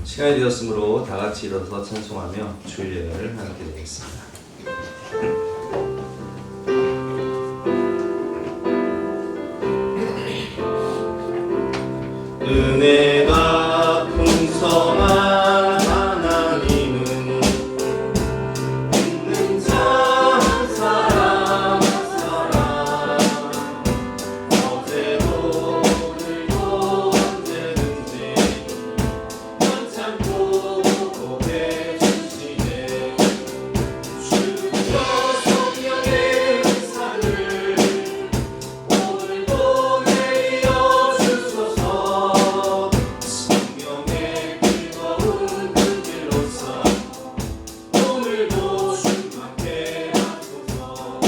시간이 되었으므로 다 같이 일어서 찬송하며 주일 예배를 함께 드리겠습니다. 은혜가 풍성한 하나님은 있는 자 한 사람 한 사람 어제도 오늘도 언제든지 참고 고백해 주시네. 주여 성령의 은사를 오늘도 내려 주소서. 성령의 뜨거운 불길로서 오늘도 충만케 하소서.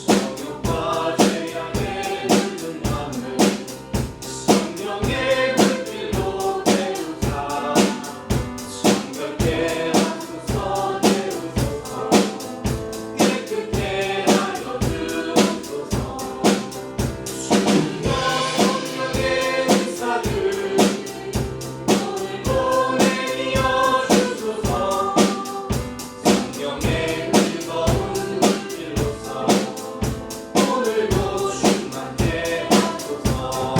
성령과 죄악에 물든 마음을 성령의 불길로 태우사. 성결케 하소서. 태우소서. 깨끗게 하여 주옵소서. 주여 성령의 은사들 오늘도 내려 주소서. 성령의 뜨거운 불길로서 오늘도 충만케 하소서.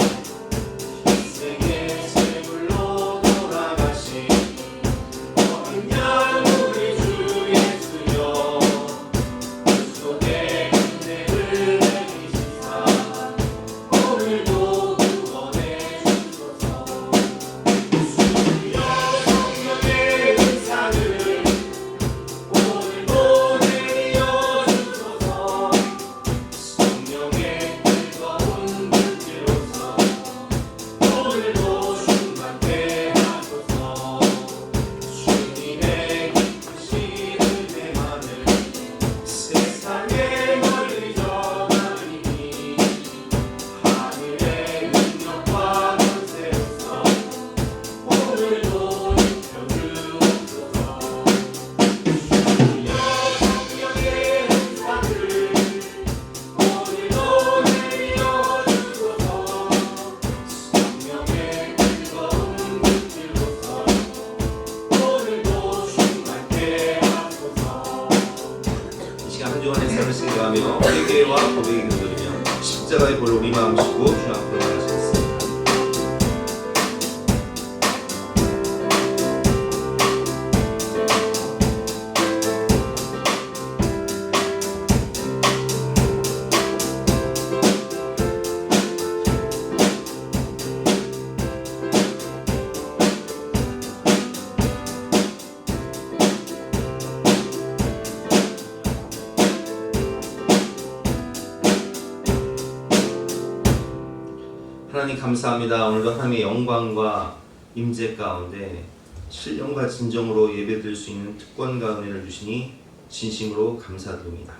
인생의 제물로 돌아가신 어린양 우리 주 예수여 그 속에 은혜를 내리시사 오늘도 구원해 주소서. 주여 성령의 은사를 오늘도 내려 주소서. 성령의 뜨거운 불길로서 오늘도 충만케 하소서. 주님의 기쁘신 은혜만을 세상에 널리 전하리니 하늘의 능력과 권세로서 오늘도 입혀주옵소서. 주여 성령의 은사를 오늘도 내려주소서. 성령의 뜨거운 불길로서 오늘도 충만케 하소서. 이 시간 한 주간의 삶을 승리하며 회개와 고백의 기도드리며 십자가의 볼을 우리 마음 싣고 주 앞으로 나가시겠습니다. 하나님 감사합니다. 오늘도 하나님의 영광과 임재 가운데 신령과 진정으로 예배드릴 수 있는 특권과 은혜를 주시니 진심으로 감사드립니다.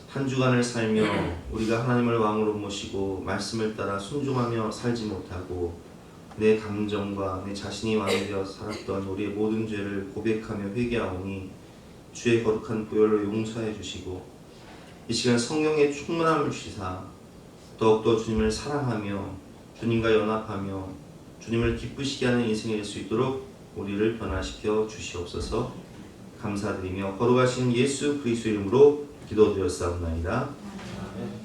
한 주간을 살며 우리가 하나님을 왕으로 모시고 말씀을 따라 순종하며 살지 못하고 내 감정과 내 자신이 왕이 되어 살았던 우리의 모든 죄를 고백하며 회개하오니 주의 거룩한 보혈로 용서해 주시고 이 시간 성령의 충만함을 주시사 더욱더 주님을 사랑하며 주님과 연합하며 주님을 기쁘시게 하는 인생이 될 수 있도록 우리를 변화시켜 주시옵소서. 감사드리며 거룩하신 예수 그리스도 이름으로 기도드렸사옵나이다.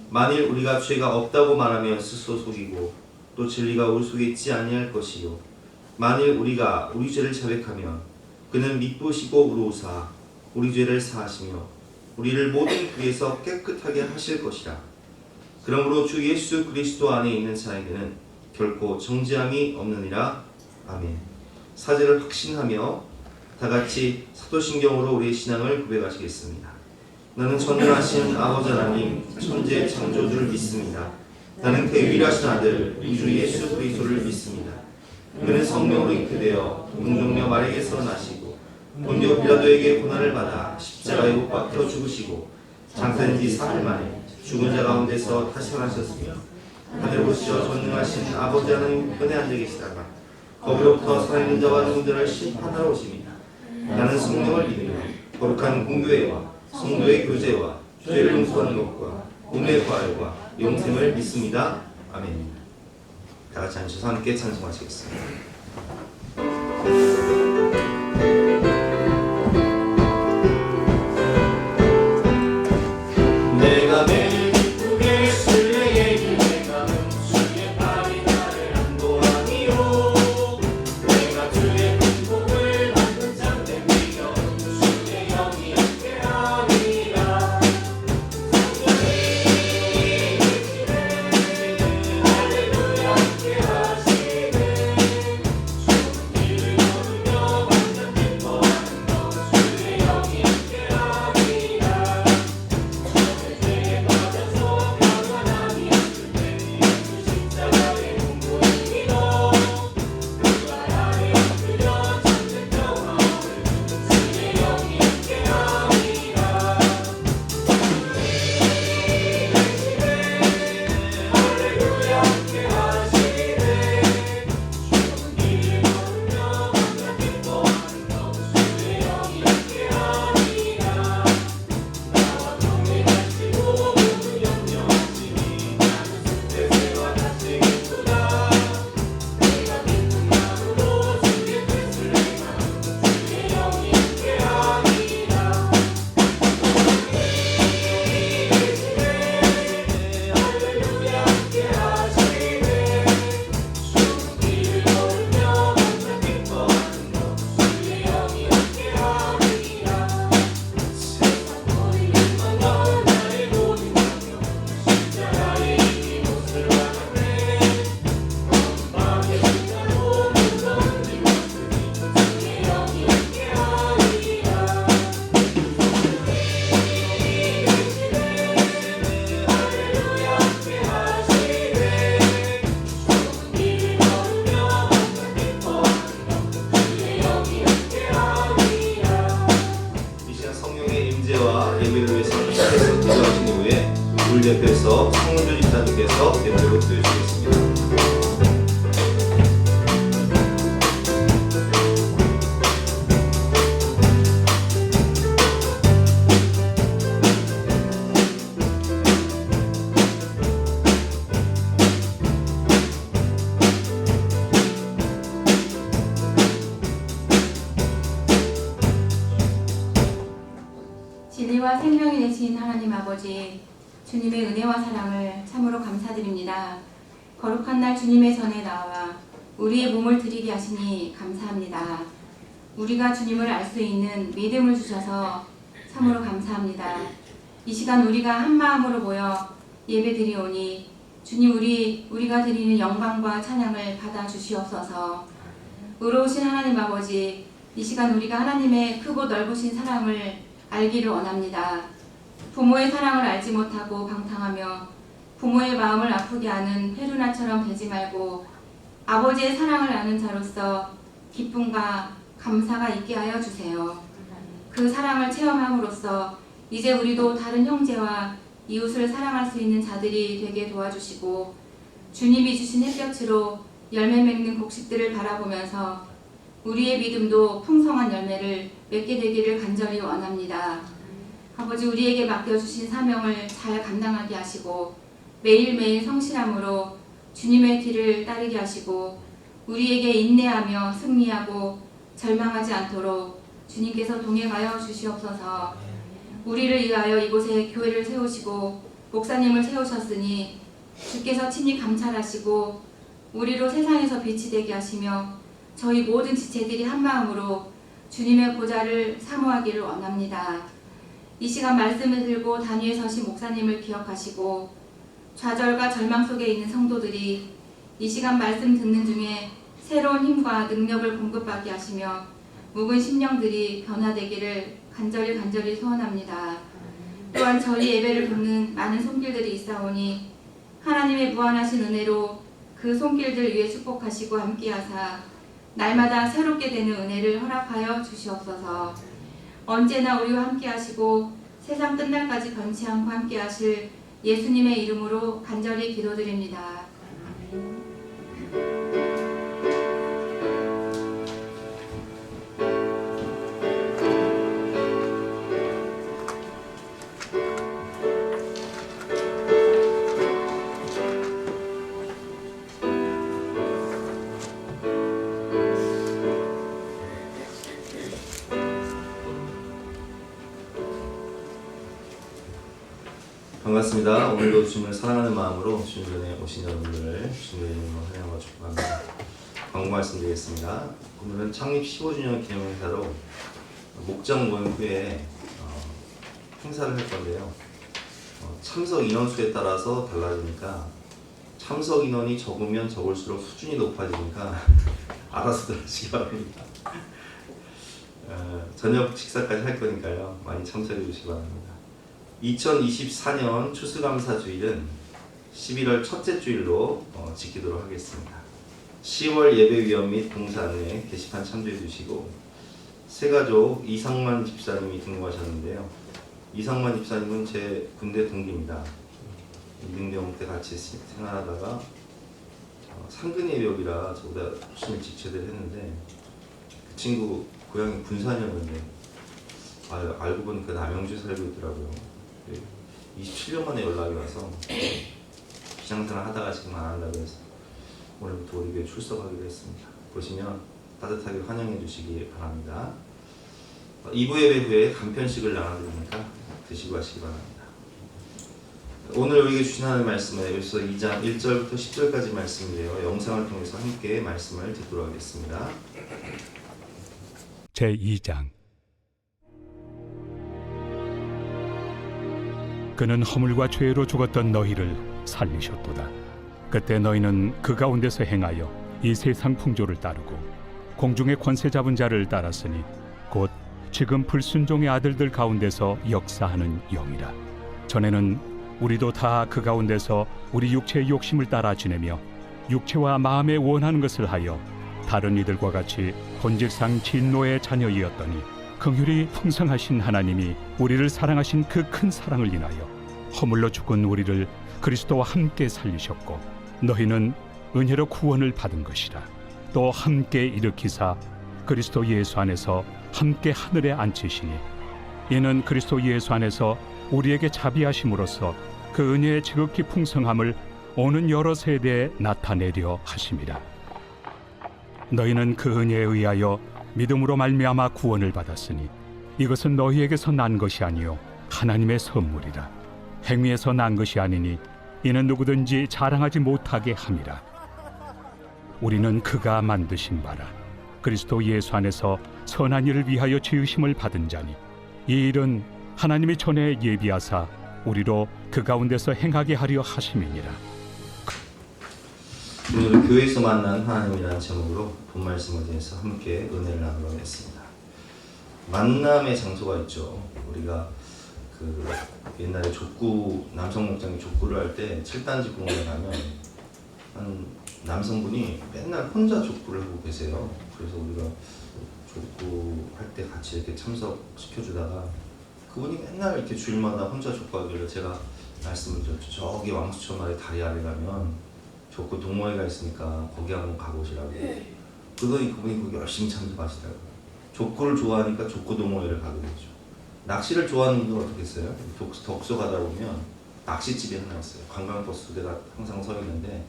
만일 우리가 죄가 없다고 말하면 스스로 속이고 또 진리가 우리 속에 있지 아니할 것이요 만일 우리가 우리 죄를 자백하면 그는 미쁘시고 의로우사 우리 죄를 사하시며 우리를 모든 불의에서 깨끗하게 하실 것이라. 그러므로 주 예수 그리스도 안에 있는 자에게는 결코 정죄함이 없느니라. 아멘. 사제를 확신하며 다같이 사도신경으로 우리의 신앙을 고백하시겠습니다. 나는 전능하신 아버지 하나님 천재 창조주를 믿습니다. 나는 그 유일하신 아들 우리 주 예수 그리스도를 믿습니다. 그는 성령으로 잉태되어 동정녀 마리아에서 나시고 본디오 빌라도에게 고난을 받아 십자가에 못 박혀 죽으시고 장사된 지 사흘 만에 죽은 자 가운데서 다시 살아나셨으며 하늘에 오시어 전능하신 아버지 하나님 우편에 앉아 계시다가 거기로부터 살아있는 자와 죽은 심판하러 오십니다. 나는 성령을 믿으며 거룩한 공교회와 성도의 교제와 죄를 용서하는 것과 몸의 부활과 영생을 믿습니다. 아멘. 다 같이 앉으셔서 함께 찬송하시겠습니다. 이어서 성문주 집사님께서 예배로 드려주시겠습니다. 진리와 생명이 되신 하나님 아버지, 주님의 은혜와 사랑을 참으로 감사드립니다. 거룩한 날 주님의 전에 나와 우리의 몸을 드리게 하시니 감사합니다. 우리가 주님을 알 수 있는 믿음을 주셔서 참으로 감사합니다. 이 시간 우리가 한 마음으로 모여 예배 드리오니 주님, 우리가 드리는 영광과 찬양을 받아 주시옵소서. 의로우신 하나님 아버지, 이 시간 우리가 하나님의 크고 넓으신 사랑을 알기를 원합니다. 부모의 사랑을 알지 못하고 방탕하며 부모의 마음을 아프게 하는 페루나처럼 되지 말고 아버지의 사랑을 아는 자로서 기쁨과 감사가 있게 하여 주세요. 그 사랑을 체험함으로써 이제 우리도 다른 형제와 이웃을 사랑할 수 있는 자들이 되게 도와주시고 주님이 주신 햇볕으로 열매 맺는 곡식들을 바라보면서 우리의 믿음도 풍성한 열매를 맺게 되기를 간절히 원합니다. 아버지, 우리에게 맡겨주신 사명을 잘 감당하게 하시고 매일매일 성실함으로 주님의 길을 따르게 하시고 우리에게 인내하며 승리하고 절망하지 않도록 주님께서 동행하여 주시옵소서. 우리를 위하여 이곳에 교회를 세우시고 목사님을 세우셨으니 주께서 친히 감찰하시고 우리로 세상에서 빛이 되게 하시며 저희 모든 지체들이 한 마음으로 주님의 보좌를 사모하기를 원합니다. 이 시간 말씀을 들고 단위에 서신 목사님을 기억하시고 좌절과 절망 속에 있는 성도들이 이 시간 말씀 듣는 중에 새로운 힘과 능력을 공급받게 하시며 묵은 심령들이 변화되기를 간절히 소원합니다. 또한 저희 예배를 돕는 많은 손길들이 있사오니 하나님의 무한하신 은혜로 그 손길들 위에 축복하시고 함께하사 날마다 새롭게 되는 은혜를 허락하여 주시옵소서. 언제나 우리와 함께하시고 세상 끝날까지 변치 않고 함께하실 예수님의 이름으로 간절히 기도드립니다. 반갑습니다. 오늘도 주님을 사랑하는 마음으로 주님 전에 오신 여러분들을 주님의 이름으로 환영하고 축복합니다. 광고 말씀드리겠습니다. 오늘은 창립 15주년 기념 행사로 목장 모임 후에 행사를 할 건데요. 참석 인원수에 따라서 달라지니까 참석 인원이 적으면 적을수록 수준이 높아지니까 알아서 들으시기 바랍니다. 저녁 식사까지 할 거니까요. 많이 참석해 주시기 바랍니다. 2024년 추수감사주일은 11월 첫째 주일로 지키도록 하겠습니다. 10월 예배위원 및 봉사안내 게시판 참조해 주시고 새가족 이상만 집사님이 등록하셨는데요. 이상만 집사님은 제 군대 동기입니다. 이등병 때 같이 생활하다가 상근 예배역이라 저보다 훨씬 일찍 제대를 했는데 그 친구 고향이 군산이었는데 알고 보니까 남양주에 살고 있더라고요. 27년 만에 연락이 와서 기장생활 하다가 지금 안 한다고 해서 오늘부터 우리 교회 출석하기로 했습니다. 보시면 따뜻하게 환영해 주시기 바랍니다. 2부 예배 후에 간편식을 나눠드리니까 드시고 하시기 바랍니다. 오늘 우리에게 주신 하나님의 말씀은 에베소 2장 1절부터 10절까지 말씀인데요. 영상을 통해서 함께 말씀을 듣도록 하겠습니다. 제2장 그는 허물과 죄로 죽었던 너희를 살리셨도다. 그때 너희는 그 가운데서 행하여 이 세상 풍조를 따르고 공중의 권세 잡은 자를 따랐으니 곧 지금 불순종의 아들들 가운데서 역사하는 영이라. 전에는 우리도 다 그 가운데서 우리 육체의 욕심을 따라 지내며 육체와 마음에 원하는 것을 하여 다른 이들과 같이 본질상 진노의 자녀이었더니 긍휼이 풍성하신 하나님이 우리를 사랑하신 그 큰 사랑을 인하여 허물로 죽은 우리를 그리스도와 함께 살리셨고 너희는 은혜로 구원을 받은 것이라. 또 함께 일으키사 그리스도 예수 안에서 함께 하늘에 앉히시니 이는 그리스도 예수 안에서 우리에게 자비하심으로써 그 은혜의 지극히 풍성함을 오는 여러 세대에 나타내려 하심이라. 너희는 그 은혜에 의하여 믿음으로 말미암아 구원을 받았으니 이것은 너희에게서 난 것이 아니요 하나님의 선물이라. 행위에서 난 것이 아니니 이는 누구든지 자랑하지 못하게 함이라. 우리는 그가 만드신 바라 그리스도 예수 안에서 선한 일을 위하여 지으심을 받은 자니 이 일은 하나님이 전에 예비하사 우리로 그 가운데서 행하게 하려 하심이니라. 오늘 교회에서 만난 하나님이라는 제목으로 본 말씀에 대해서 함께 은혜를 나누려 했습니다. 만남의 장소가 있죠. 우리가 그 옛날에 족구, 남성 목장이 족구를 할 때 7단지 공원에 가면 한 남성분이 맨날 혼자 족구를 하고 계세요. 그래서 우리가 족구 할 때 같이 이렇게 참석시켜주다가 그분이 맨날 이렇게 주일마다 혼자 족구하길래 제가 말씀을 드렸죠. 저기 왕수천 아래 다리 아래 가면 족구 동호회가 있으니까 거기 한번 가보시라고. 그러더니 그분이 거기 열심히 참석하시더라고요. 족구를 좋아하니까 족구 동호회를 가게 됐죠. 낚시를 좋아하는 분들은 어떻게 했어요? 덕소 가다 보면 낚시집이 하나 있어요. 관광버스 두 대가 항상 서 있는데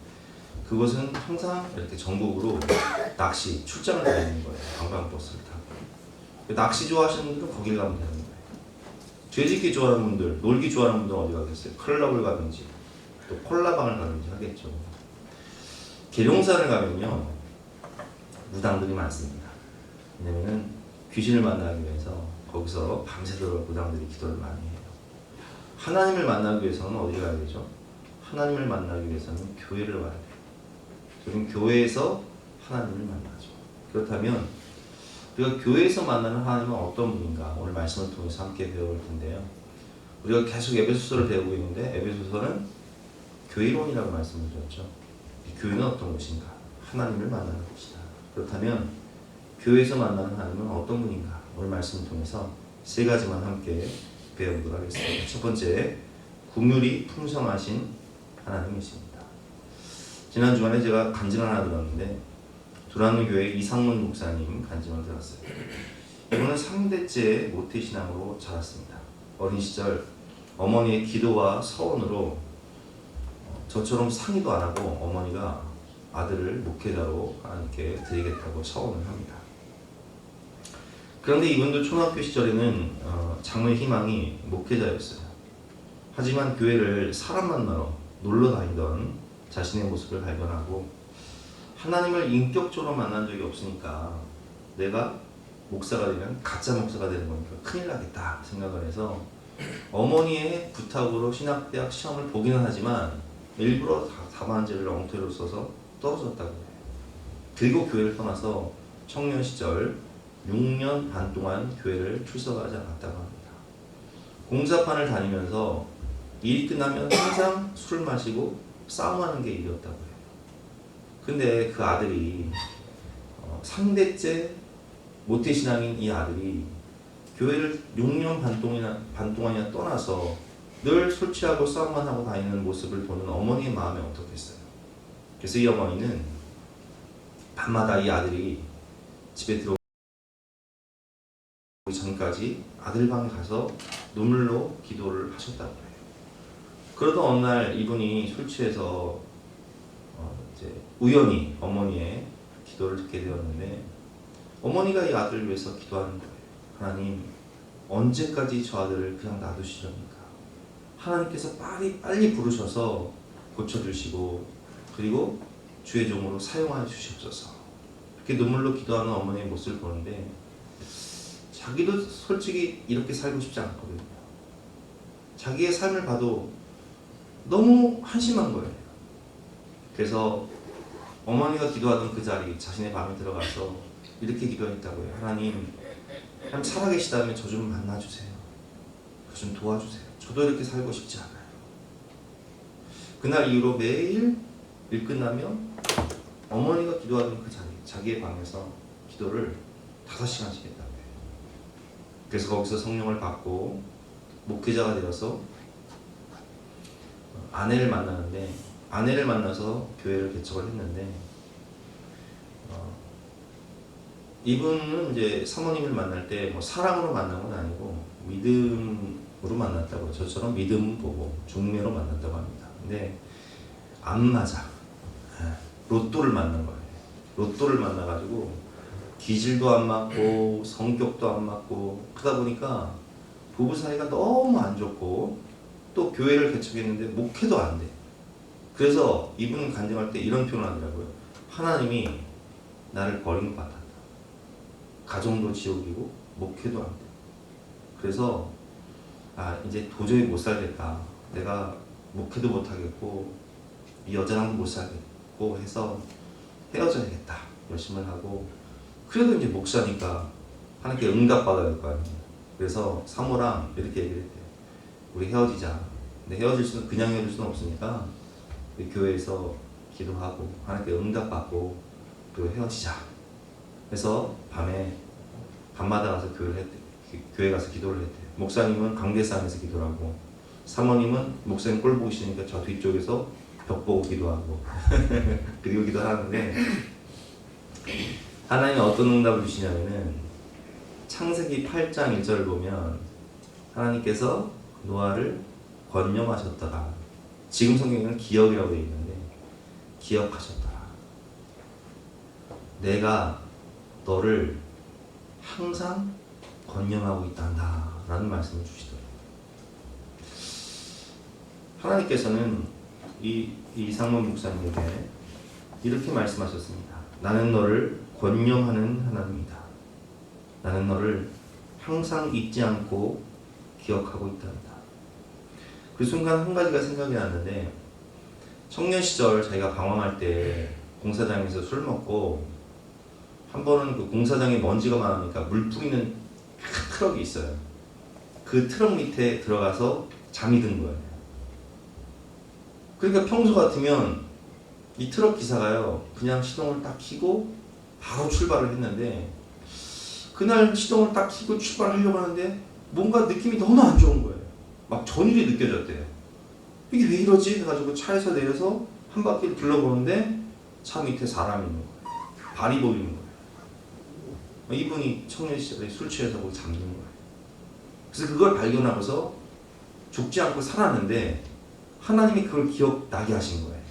그것은 항상 이렇게 전국으로 낚시 출장을 다니는 거예요. 관광버스를 타고. 낚시 좋아하시는 분들은 거길 가면 되는 거예요. 죄짓기 좋아하는 분들, 놀기 좋아하는 분들은 어디 가겠어요? 클럽을 가든지 또 콜라방을 가든지 하겠죠. 계룡산을 가면요 무당들이 많습니다. 왜냐면은 귀신을 만나기 위해서 거기서 밤새도록 무당들이 기도를 많이 해요. 하나님을 만나기 위해서는 어디 가야 되죠? 하나님을 만나기 위해서는 교회를 와야 돼요. 우리는 교회에서 하나님을 만나죠. 그렇다면 우리가 교회에서 만나는 하나님은 어떤 분인가? 오늘 말씀을 통해서 함께 배워볼 텐데요. 우리가 계속 에베소서를 배우고 있는데 에베소서는 교회론이라고 말씀을 드렸죠. 이 교회는 어떤 곳인가? 하나님을 만나는 곳이다. 그렇다면 교회에서 만나는 하나님은 어떤 분인가? 오늘 말씀을 통해서 세 가지만 함께 배워보도록 하겠습니다. 첫 번째, 긍휼이 풍성하신 하나님이십니다. 지난 주간에 제가 간증을 하나 들었는데 두란노 교회 이상문 목사님 간증을 들었어요. 이분은 3대째 모태신앙으로 자랐습니다. 어린 시절 어머니의 기도와 서원으로 저처럼 상의도 안 하고 어머니가 아들을 목회자로 하나님께 드리겠다고 서원을 합니다. 그런데 이분도 초등학교 시절에는 장래 희망이 목회자였어요. 하지만 교회를 사람 만나러 놀러 다니던 자신의 모습을 발견하고 하나님을 인격적으로 만난 적이 없으니까 내가 목사가 되면 가짜 목사가 되는 거니까 큰일 나겠다 생각을 해서 어머니의 부탁으로 신학대학 시험을 보기는 하지만 일부러 답안지를 엉터리로 써서 떨어졌다고 해요. 그리고 교회를 떠나서 청년 시절 6년 반 동안 교회를 출석하지 않았다고 합니다. 공사판을 다니면서 일이 끝나면 항상 술을 마시고 싸움하는 게 일이었다고 해요. 근데 그 아들이 3대째 모태신앙인 이 아들이 교회를 6년 반 동안이나 떠나서 늘 술 취하고 싸움만 하고 다니는 모습을 보는 어머니의 마음이 어떻겠어요? 그래서 이 어머니는 밤마다 이 아들이 집에 들어오기 전까지 아들 방에 가서 눈물로 기도를 하셨다고 해요. 그러던 어느 날 이분이 술 취해서 이제 우연히 어머니의 기도를 듣게 되었는데 어머니가 이 아들을 위해서 기도하는 거예요. 하나님, 언제까지 저 아들을 그냥 놔두시렵니까? 하나님께서 빨리 부르셔서 고쳐주시고 그리고 주의 종으로 사용하여 주시옵소서. 이렇게 눈물로 기도하는 어머니의 모습을 보는데 자기도 솔직히 이렇게 살고 싶지 않거든요. 자기의 삶을 봐도 너무 한심한 거예요. 그래서 어머니가 기도하던 그 자리 자신의 마음에 들어가서 이렇게 기도했다고 해요. 하나님 살아계시다면 저 좀 만나주세요. 저 좀 도와주세요. 저도 이렇게 살고 싶지 않아요. 그날 이후로 매일 일 끝나면 어머니가 기도하던 그 자리 자기의 방에서 기도를 5시간씩 했다고 해요. 그래서 거기서 성령을 받고 목회자가 되어서 아내를 만나는데 아내를 만나서 교회를 개척을 했는데 이분은 이제 사모님을 만날 때 뭐 사랑으로 만난 건 아니고 믿음으로 만났다고, 저처럼 믿음 보고 중매로 만났다고 합니다. 근데 안 맞아. 로또를 만난 거예요. 로또를 만나가지고 기질도 안 맞고 성격도 안 맞고 그러다 보니까 부부 사이가 너무 안 좋고 또 교회를 개척했는데 목회도 안 돼. 그래서 이분은 간증할 때 이런 표현을 하더라고요. 하나님이 나를 버린 것 같았다. 가정도 지옥이고 목회도 안 돼. 그래서 이제 도저히 못 살겠다. 내가 목회도 못 하겠고 이 여자랑도 못 살겠고 해서 헤어져야겠다 결심을 하고, 그래도 이제 목사니까 하나님께 응답받아야 될 거 아니에요. 그래서 사모랑 이렇게 얘기를 했대요. 우리 헤어지자. 근데 그냥 헤어질 수는 없으니까 우리 교회에서 기도하고 하나님께 응답받고 또 헤어지자. 그래서 밤마다 가서 교회 가서 기도를 했대요. 목사님은 강대상에서 기도를 하고, 사모님은 목사님 꼴 보기 싫으니까 저 뒤쪽에서 벽 보고 기도하고 그리고 기도하는데, 하나님이 어떤 응답을 주시냐면은 창세기 8장 1절을 보면 하나님께서 노아를 권념하셨더라. 지금 성경에는 기억이라고 되어 있는데 기억하셨더라. 내가 너를 항상 권념하고 있단다 라는 말씀을 주시더라고요. 하나님께서는 이상문 목사님에게 이렇게 말씀하셨습니다. 나는 너를 권념하는 하나님이다. 나는 너를 항상 잊지 않고 기억하고 있단다. 그 순간 한 가지가 생각이 났는데, 청년 시절 자기가 방황할 때 공사장에서 술 먹고, 한 번은 그 공사장에 먼지가 많으니까 물 뿌리는 큰 트럭이 있어요. 그 트럭 밑에 들어가서 잠이 든 거예요. 그러니까 평소 같으면 이 트럭 기사가요 그냥 시동을 딱 켜고 바로 출발을 했는데, 그날 시동을 딱 켜고 출발하려고 하는데 뭔가 느낌이 너무 안 좋은 거예요. 막 전율이 느껴졌대요. 이게 왜 이러지? 해가지고 차에서 내려서 한 바퀴를 둘러보는데 차 밑에 사람이 있는 거예요. 발이 보이는 거예요. 이분이 청년 시절에 술 취해서 거기 잠든 거예요. 그래서 그걸 발견하고서 죽지 않고 살았는데 하나님이 그걸 기억나게 하신 거예요.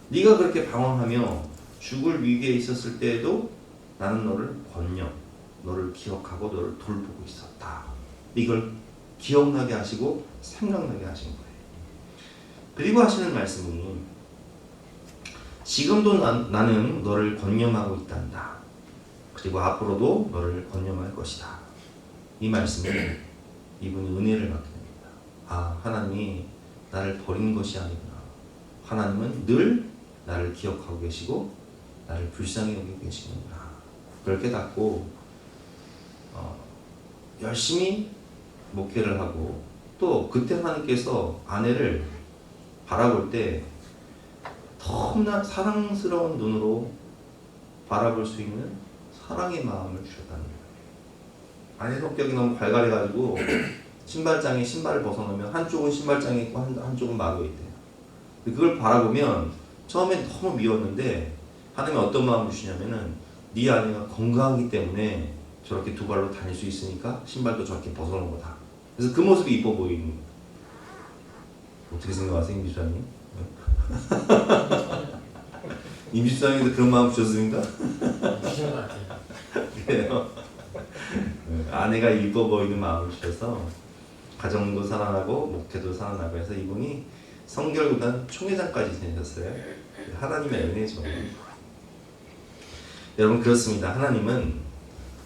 네가 그렇게 방황하며 죽을 위기에 있었을 때에도 나는 너를 권념, 너를 기억하고 너를 돌보고 있었다. 이걸 기억나게 하시고 생각나게 하신 거예요. 그리고 하시는 말씀이 지금도 나는 너를 권념하고 있단다. 그리고 앞으로도 너를 권념할 것이다. 이 말씀에 이분이 은혜를 받게 됩니다. 하나님이 나를 버린 것이 아니구나. 하나님은 늘 나를 기억하고 계시고 나를 불쌍히 여기고 계시는구나. 그걸 깨닫고 열심히 목회를 하고, 또 그때 하나님께서 아내를 바라볼 때 너무나 사랑스러운 눈으로 바라볼 수 있는 사랑의 마음을 주셨다는 거예요. 아내 성격이 너무 발갈해가지고 신발장에 신발을 벗어놓으면 한쪽은 신발장에 있고 한쪽은 막여 있대요. 그걸 바라보면 처음엔 너무 미웠는데 하나님이 어떤 마음을 주시냐면은 네 아내가 건강하기 때문에 저렇게 두 발로 다닐 수 있으니까 신발도 저렇게 벗어놓은 거다. 그래서 그 모습이 이뻐 보이는 거예요. 어떻게 생각하세요, 임집사님? 임집사님도 그런 마음 주셨습니까? 그래요. 아내가 이뻐 보이는 마음을 주셔서 가정도 살아나고 목회도 살아나고 해서 이분이 성결구단 총회장까지 지내셨어요. 하나님의 은혜죠. 여러분, 그렇습니다. 하나님은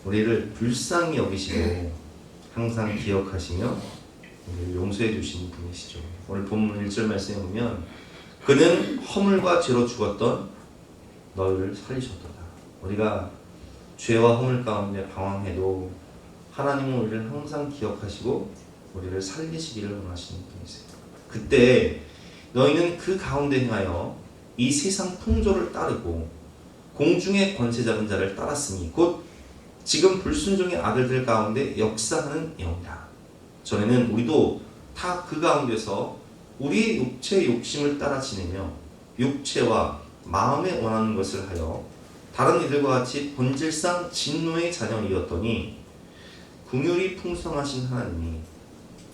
우리를 불쌍히 여기시고 항상 기억하시며 우리를 용서해 주시는 분이시죠. 오늘 본문 1절 말씀에 보면 그는 허물과 죄로 죽었던 너희를 살리셨도다. 우리가 죄와 허물 가운데 방황해도 하나님은 우리를 항상 기억하시고 우리를 살리시기를 원하시는 분이세요. 그때 너희는 그 가운데 행하여 이 세상 풍조를 따르고 공중의 권세 잡은 자를 따랐으니 곧 지금 불순종의 아들들 가운데 역사하는 영이다. 전에는 우리도 다 그 가운데서 우리 육체의 욕심을 따라 지내며 육체와 마음에 원하는 것을 하여 다른 이들과 같이 본질상 진노의 자녀이었더니 긍휼이 풍성하신 하나님이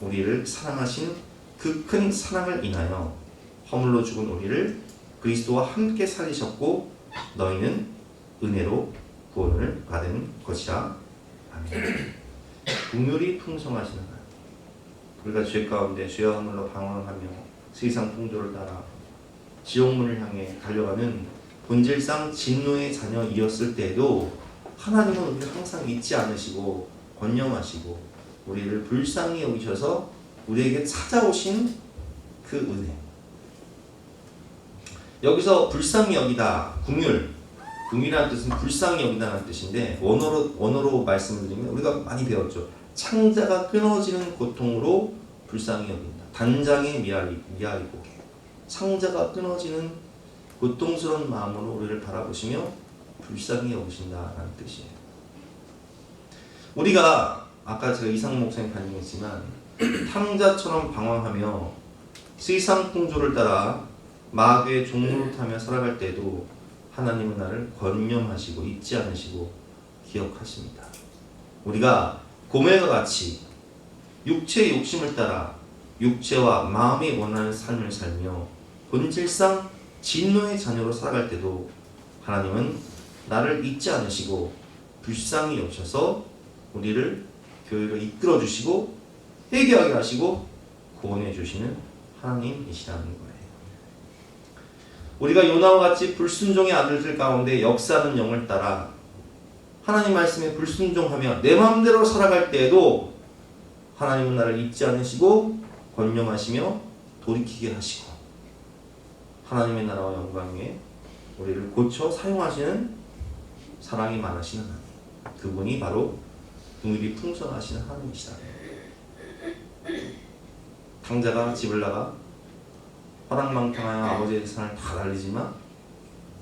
우리를 사랑하신 그 큰 사랑을 인하여 허물로 죽은 우리를 그리스도와 함께 살리셨고 너희는 은혜로 구원을 받은 것이라. 아멘. 긍휼이 풍성하신 하나님, 우리가 죄 가운데 죄와 허물로 방황하며 세상 풍조를 따라 지옥문을 향해 달려가는 본질상 진노의 자녀이었을 때에도 하나님은 우리를 항상 잊지 않으시고 권념하시고 우리를 불쌍히 여기셔서 우리에게 찾아오신 그 은혜. 여기서 불쌍히 여기다, 긍휼이라는 뜻은 불쌍히 여기다는 뜻인데 원어로 말씀드리면 우리가 많이 배웠죠. 창자가 끊어지는 고통으로 불쌍히 여긴다. 단장에 미아리고 창자가 끊어지는 고통스러운 마음으로 우리를 바라보시며 불쌍히 여기신다라는 뜻이에요. 우리가 아까 제가 이상 목사님 반영했지만 탕자처럼 방황하며 세상 풍조를 따라 마귀의 종노릇하며 살아갈 때도 하나님은 나를 권념하시고 잊지 않으시고 기억하십니다. 우리가 고멜과 같이 육체의 욕심을 따라 육체와 마음이 원하는 삶을 살며 본질상 진노의 자녀로 살아갈 때도 하나님은 나를 잊지 않으시고 불쌍히 여기셔서 우리를 교회로 이끌어 주시고 회개하게 하시고 구원해 주시는 하나님이시라는 거예요. 우리가 요나와 같이 불순종의 아들들 가운데 역사하는 영을 따라 하나님 말씀에 불순종하며 내 마음대로 살아갈 때에도 하나님은 나를 잊지 않으시고 권념하시며 돌이키게 하시고 하나님의 나라와 영광 위에 우리를 고쳐 사용하시는 사랑이 많으신 하나님, 그분이 바로 긍휼이 풍성하신 하나님이시다. 탕자가 집을 나가 화랑망탕하여 아버지의 재산을 다 날리지만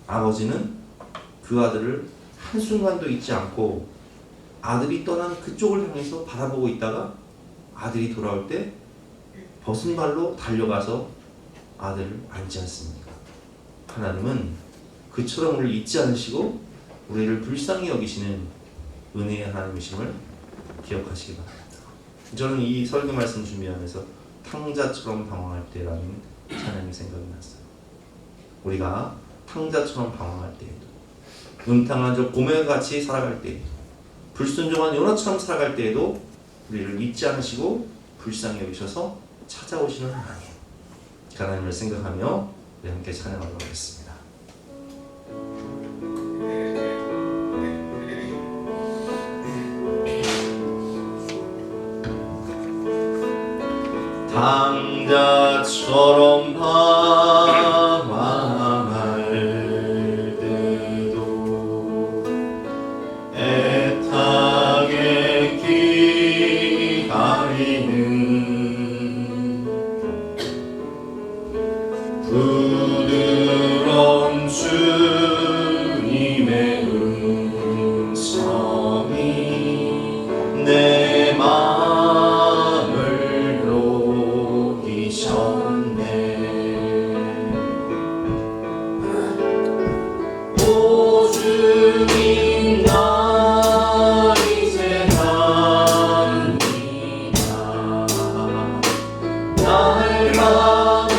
아버지는 그 아들을 한순간도 잊지 않고 아들이 떠난 그쪽을 향해서 바라보고 있다가 아들이 돌아올 때 벗은 발로 달려가서 아들을 안지 않습니까? 하나님은 그처럼 우리를 잊지 않으시고 우리를 불쌍히 여기시는 은혜의 하나님이심을 기억하시기 바랍니다. 저는 이 설교 말씀 준비하면서 탕자처럼 방황할 때라는 찬양이 생각이 났어요. 우리가 탕자처럼 방황할 때에도 음탕한 저 고멜같이 살아갈 때에도 불순종한 요나처럼 살아갈 때에도 우리를 잊지 않으시고 불쌍히 여기셔서 찾아오시는 하나님, 그 하나님을 생각하며 우리 함께 찬양하도록 하겠습니다. 탕자처럼 방황할 때도 애타게 기다리는 부드러운 주님의 음성이 내 마음을 녹이셨네. 오 주님, 나 이제 갑니다. 날 받아주소서.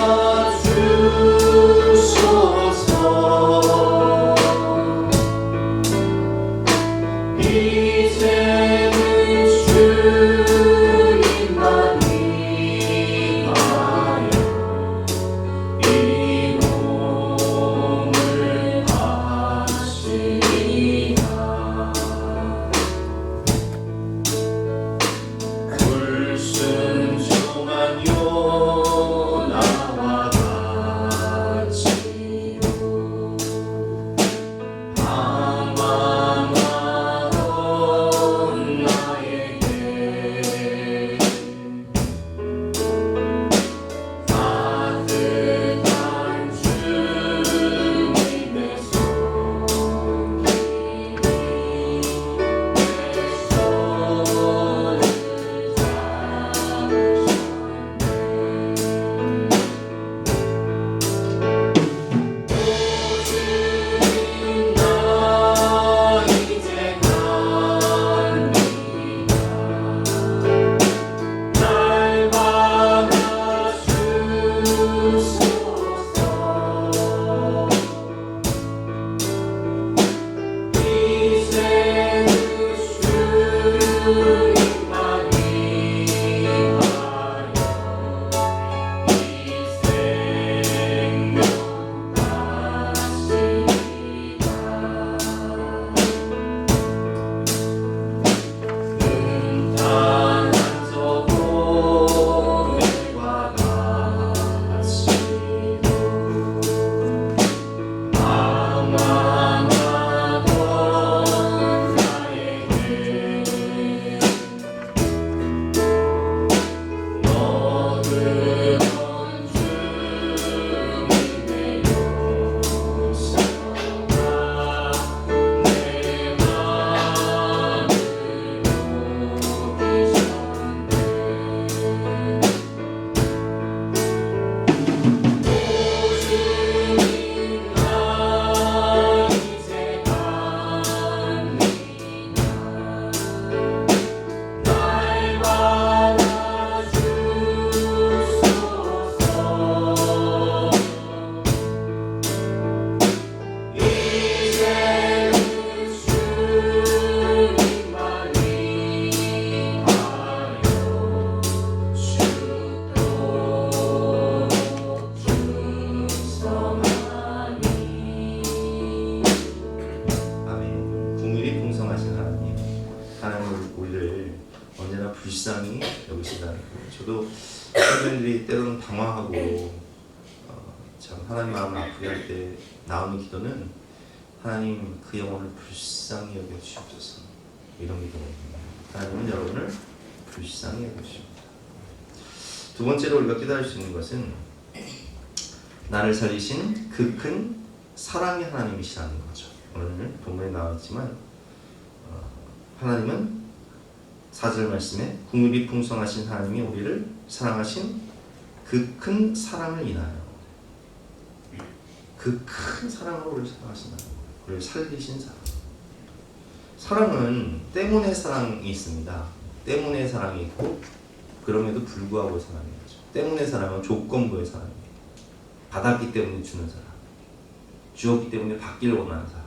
이제는 주님만 위하여 이 몸을 바치리라. 불순종한 요나와 같이요 방황하던 불쌍히 여기신다는 거예요. 저도 선생님들이 때로는 당황하고 참 하나님 마음을 아프게 할 때 나오는 기도는 하나님 그 영혼을 불쌍히 여겨 주시옵소서, 이런 기도입니다. 하나님은 여러분을 불쌍히 여겨 주십니다. 두 번째로 우리가 깨달을 수 있는 것은 나를 살리신 그 큰 사랑의 하나님이시라는 거죠. 오늘 본문에 나왔지만 하나님은 4절 말씀에 국률이 풍성하신 하나님이 우리를 사랑하신 그 큰 사랑을 인하여, 그 큰 사랑으로 우리를 사랑하신다. 우리를 살리신 사랑. 사랑은 때문에 사랑이 있습니다. 때문에 사랑이 있고 그럼에도 불구하고 사랑이 있죠. 때문에 사랑은 조건부의 사랑입니다. 받았기 때문에 주는 사랑, 주었기 때문에 받기를 원하는 사랑.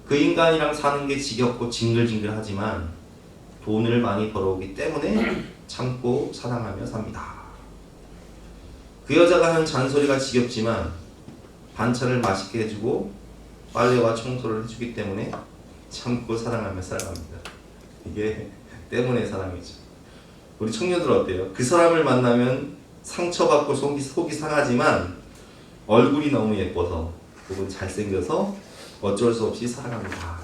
그 인간이랑 사는 게 지겹고 징글징글하지만 돈을 많이 벌어오기 때문에 참고 사랑하며 삽니다. 그 여자가 하는 잔소리가 지겹지만 반찬을 맛있게 해주고 빨래와 청소를 해주기 때문에 참고 사랑하며 살아갑니다. 이게 때문에 사랑이죠. 우리 청년들 어때요? 그 사람을 만나면 상처받고 속이 상하지만 얼굴이 너무 예뻐서 혹은 잘생겨서 어쩔 수 없이 사랑합니다.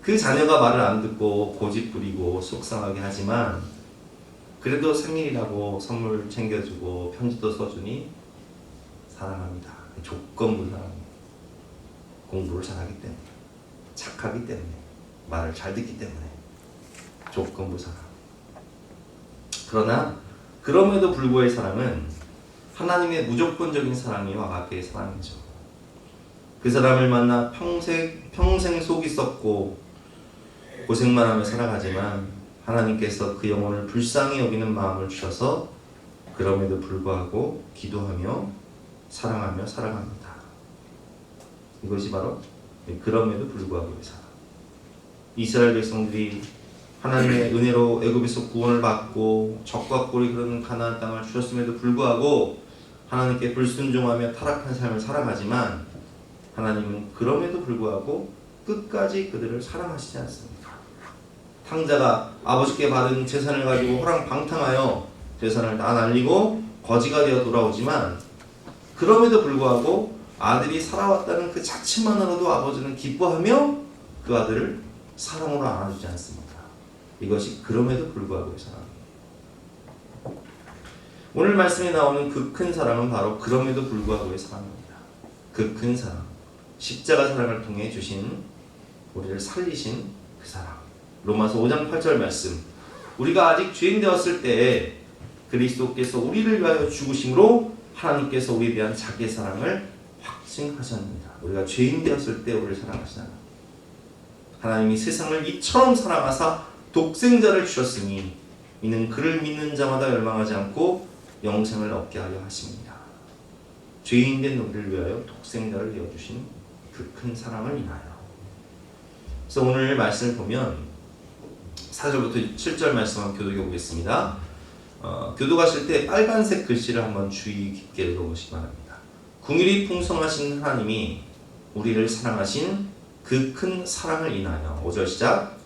그 자녀가 말을 안 듣고 고집 부리고 속상하게 하지만 그래도 생일이라고 선물 챙겨주고 편지도 써주니 사랑합니다. 조건부 사랑입니다. 공부를 잘하기 때문에, 착하기 때문에, 말을 잘 듣기 때문에 조건부 사랑. 그러나 그럼에도 불구하고의 사랑은 하나님의 무조건적인 사랑이와 아가페의 사랑이죠. 그 사람을 만나 평생 속이 썩고 고생만 하며 살아가지만 하나님께서 그 영혼을 불쌍히 여기는 마음을 주셔서 그럼에도 불구하고 기도하며 사랑하며 살아갑니다. 이것이 바로 그럼에도 불구하고의 사랑. 이스라엘 백성들이 하나님의 은혜로 애굽에서 구원을 받고 적과 꼴이 흐르는 가나안 땅을 주셨음에도 불구하고 하나님께 불순종하며 타락한 삶을 살아가지만 하나님은 그럼에도 불구하고 끝까지 그들을 사랑하시지 않습니다. 탕자가 아버지께 받은 재산을 가지고 호랑방탕하여 재산을 다 날리고 거지가 되어 돌아오지만 그럼에도 불구하고 아들이 살아왔다는 그 자체만으로도 아버지는 기뻐하며 그 아들을 사랑으로 안아주지 않습니다. 이것이 그럼에도 불구하고의 사랑입니다. 오늘 말씀에 나오는 그 큰 사랑은 바로 그럼에도 불구하고의 사랑입니다. 그 큰 사랑, 십자가 사랑을 통해 주신 우리를 살리신 그 사랑. 로마서 5장 8절 말씀, 우리가 아직 죄인 되었을 때에 그리스도께서 우리를 위하여 죽으심으로 하나님께서 우리에 대한 자기의 사랑을 확증하셨습니다. 우리가 죄인 되었을 때 우리를 사랑하시잖아요. 하나님이 세상을 이처럼 사랑하사 독생자를 주셨으니 이는 그를 믿는 자마다 멸망하지 않고 영생을 얻게 하려 하십니다. 죄인된 우리를 위하여 독생자를 내어주신 그 큰 사랑을 인하여 그래서 오늘 말씀을 보면 4절부터 7절 말씀 한번 교독해 보겠습니다. 교독하실 때 빨간색 글씨를 한번 주의 깊게 읽어보시기 바랍니다. 긍휼이 풍성하신 하나님이 우리를 사랑하신 그 큰 사랑을 인하여 5절 시작.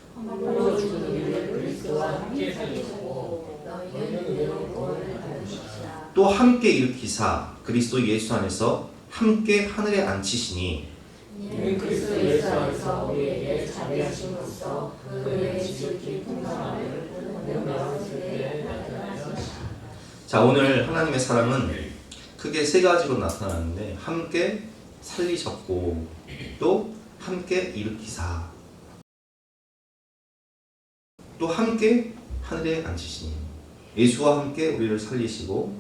또 함께 일으키사 그리스도 예수 안에서 함께 하늘에 앉히시니 이는 그리스도 예수 안에서 우리에게 자비하심으로써 그 은혜의 지극히 풍성함을 능력으로 세대에 나타나셨다. 자, 오늘 하나님의 사랑은 크게 세 가지로 나타나는데 함께 살리셨고 또 함께 일으키사 또 함께 하늘에 앉히시니 예수와 함께 우리를 살리시고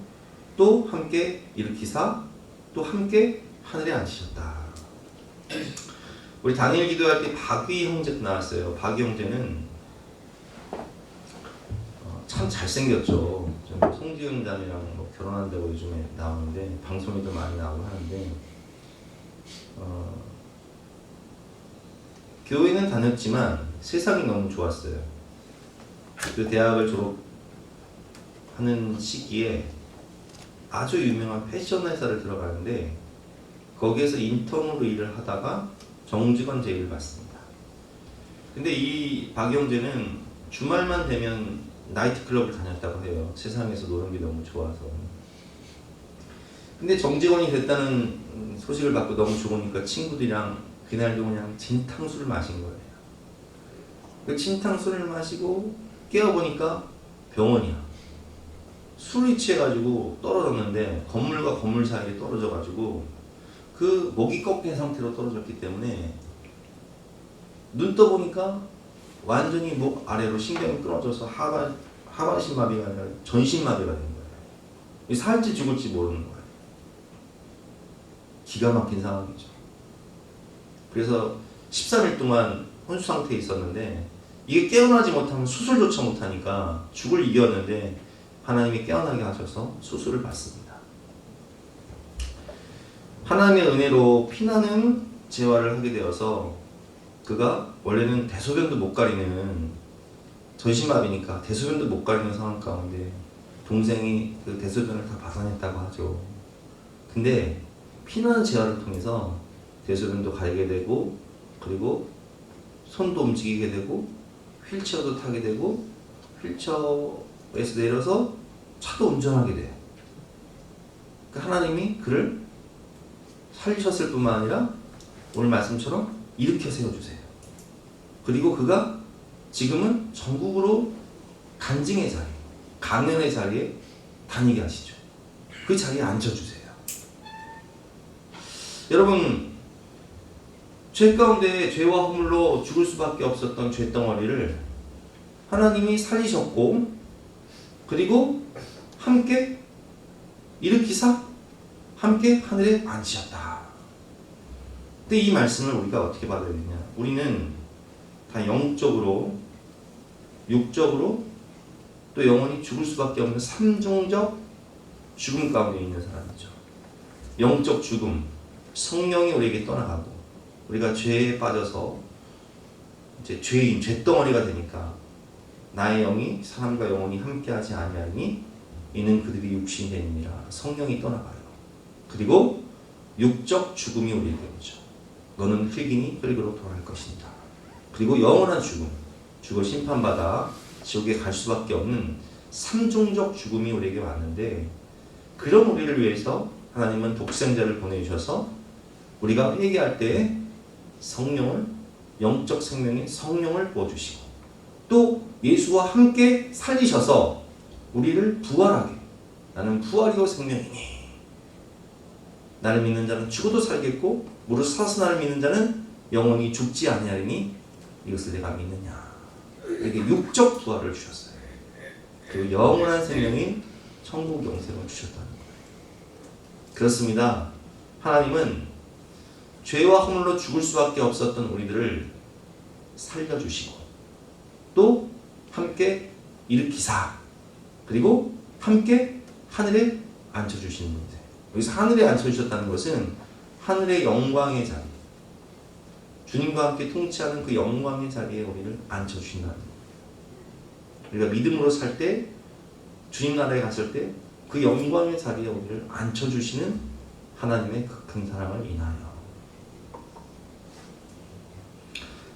또 함께 일으키사 또 함께 하늘에 앉히셨다. 우리 다니엘 기도할 때 바귀 형제 나왔어요. 바귀 형제는 참 잘생겼죠. 송지은 자매랑 뭐 결혼한다고 요즘에 나오는데 방송에도 많이 나오고 하는데 교회는 다녔지만 세상이 너무 좋았어요. 그 대학을 졸업하는 시기에 아주 유명한 패션 회사를 들어가는데 거기에서 인턴으로 일을 하다가 정직원 제의를 받습니다. 근데 이 박 형제는 주말만 되면 나이트클럽을 다녔다고 해요. 세상에서 노는 게 너무 좋아서. 근데 정직원이 됐다는 소식을 받고 너무 좋으니까 친구들이랑 그날도 그냥 진탕수를 마신 거예요. 그 진탕수를 마시고 깨어보니까 병원이야. 술이 취해가지고 떨어졌는데 건물과 건물 사이에 떨어져가지고 그 목이 꺾인 상태로 떨어졌기 때문에 눈 떠보니까 완전히 목 아래로 신경이 끊어져서 하반신마비가 아니라 전신마비가 된 거예요. 살지 죽을지 모르는 거예요. 기가 막힌 상황이죠. 그래서 13일 동안 혼수 상태에 있었는데 이게 깨어나지 못하면 수술조차 못하니까 죽을 이겼는데 하나님이 깨어나게 하셔서 수술을 받습니다. 하나님의 은혜로 피나는 재활을 하게 되어서 그가 원래는 대소변도 못 가리는 전신마비니까 대소변도 못 가리는 상황 가운데 동생이 그 대소변을 다 받아냈다고 하죠. 근데 피나는 재활을 통해서 대소변도 가리게 되고 그리고 손도 움직이게 되고 휠체어도 타게 되고 휠체어에서 내려서 차도 운전하게 돼요. 그러니까 하나님이 그를 살리셨을 뿐만 아니라 오늘 말씀처럼 일으켜 세워주세요. 그리고 그가 지금은 전국으로 간증의 자리, 강연의 자리에 다니게 하시죠. 그 자리에 앉혀주세요. 여러분, 죄 가운데 죄와 허물로 죽을 수밖에 없었던 죄덩어리를 하나님이 살리셨고 그리고 함께 일으키사 함께 하늘에 앉히셨다. 근데 이 말씀을 우리가 어떻게 받아야 되냐? 우리는 다 영적으로, 육적으로 또 영원히 죽을 수밖에 없는 삼중적 죽음 가운데 있는 사람이죠. 영적 죽음, 성령이 우리에게 떠나가고 우리가 죄에 빠져서 이제 죄인, 죄덩어리가 되니까 나의 영이 사람과 영혼이 함께하지 아니하니 이는 그들이 육신이 되니라. 성령이 떠나가요. 그리고 육적 죽음이 우리에게 오죠. 너는 흙이니 흙으로 돌아갈 것이다. 그리고 영원한 죽음, 죽어 심판받아 지옥에 갈 수밖에 없는 삼중적 죽음이 우리에게 왔는데 그런 우리를 위해서 하나님은 독생자를 보내주셔서 우리가 회개할 때 성령을, 영적 생명의 성령을 부어주시고 또 예수와 함께 살리셔서 우리를 부활하게, 나는 부활이요 생명이니 나를 믿는 자는 죽어도 살겠고 무릇 살아서 나를 믿는 자는 영원히 죽지 아니하리니 이것을 내가 믿느냐. 이렇게 육적 부활을 주셨어요. 그리고 영원한 생명인 천국 영생을 주셨다는 거예요. 그렇습니다. 하나님은 죄와 허물로 죽을 수밖에 없었던 우리들을 살려주시고 또 함께 일으키사 그리고 함께 하늘에 앉혀주시는 거예요. 여기서 하늘에 앉혀주셨다는 것은 하늘의 영광의 자리, 주님과 함께 통치하는 그 영광의 자리에 우리를 앉혀주신다는 거예요. 우리가 믿음으로 살 때, 주님 나라에 갔을 때 그 영광의 자리에 우리를 앉혀주시는 하나님의 그 큰 사랑을 인하여.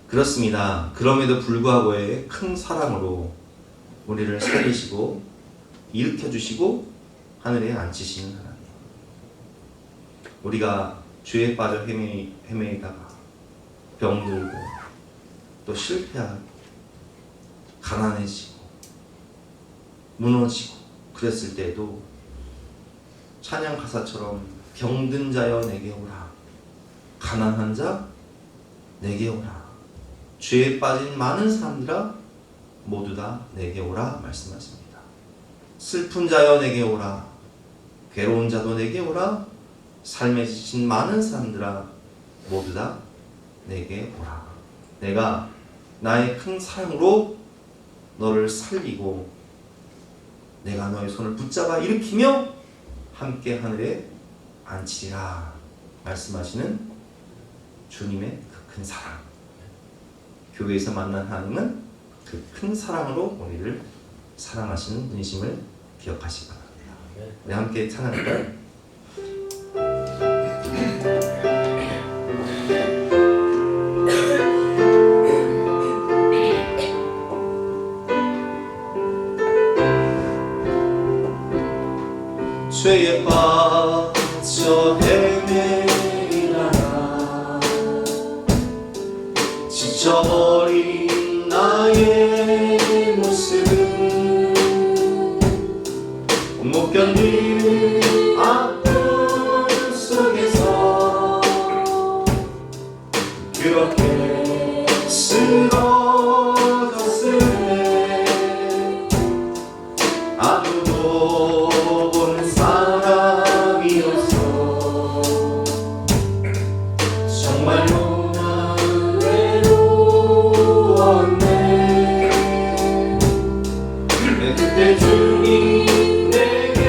그렇습니다. 그럼에도 불구하고의 큰 사랑으로 우리를 살리시고 일으켜주시고 하늘에 앉히시는 하나님. 우리가 죄에 빠져 헤매다가 병들고 또 실패하고 가난해지고 무너지고 그랬을 때도 찬양 가사처럼 병든 자여 내게 오라, 가난한 자 내게 오라, 죄에 빠진 많은 사람들아 모두 다 내게 오라 말씀하십니다. 슬픈 자여 내게 오라, 괴로운 자도 내게 오라, 삶에 지친 많은 사람들아 모두 다 내게 오라. 내가 나의 큰 사랑으로 너를 살리고 내가 너의 손을 붙잡아 일으키며 함께 하늘에 앉히리라 말씀하시는 주님의 그 큰 사랑. 교회에서 만난 하나님은 그 큰 사랑으로 우리를 사랑하시는 분이심을 기억하시기 바랍니다. 우리 함께 찬양할까요? 죄에 빠져 헤매리라, 지쳐버린 나의 모습은 못 견디는 아픔 속에서 그렇게 쓰러졌으네. 아무도 보는 사람이었어. 정말로 난 외로웠네. 그때 주님 내게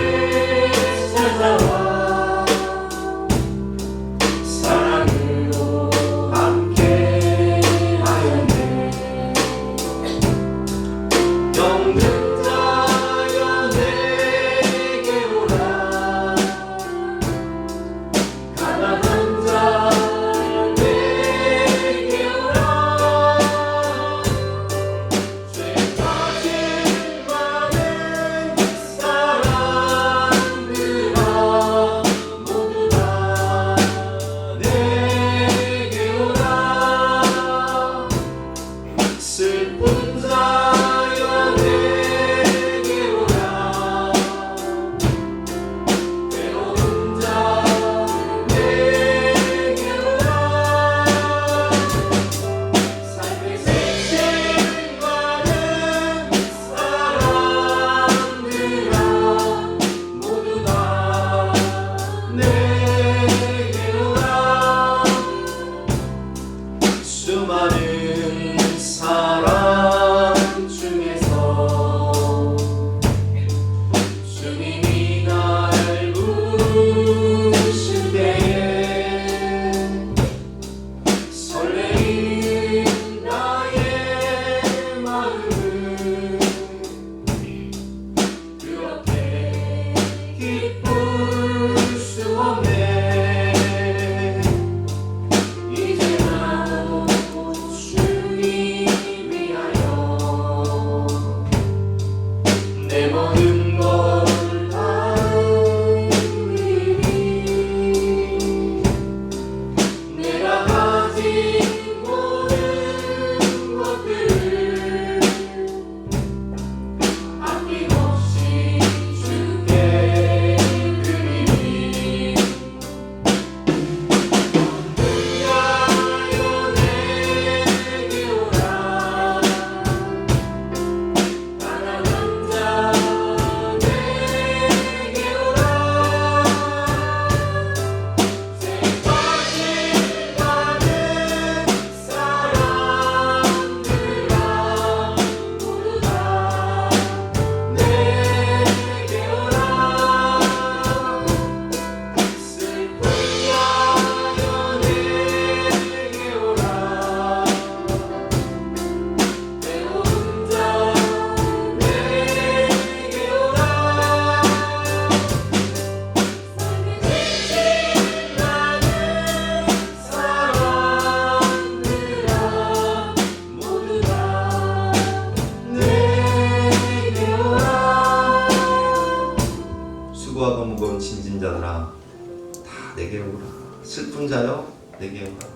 내게로 오라. 슬픈 자여 내게 오라.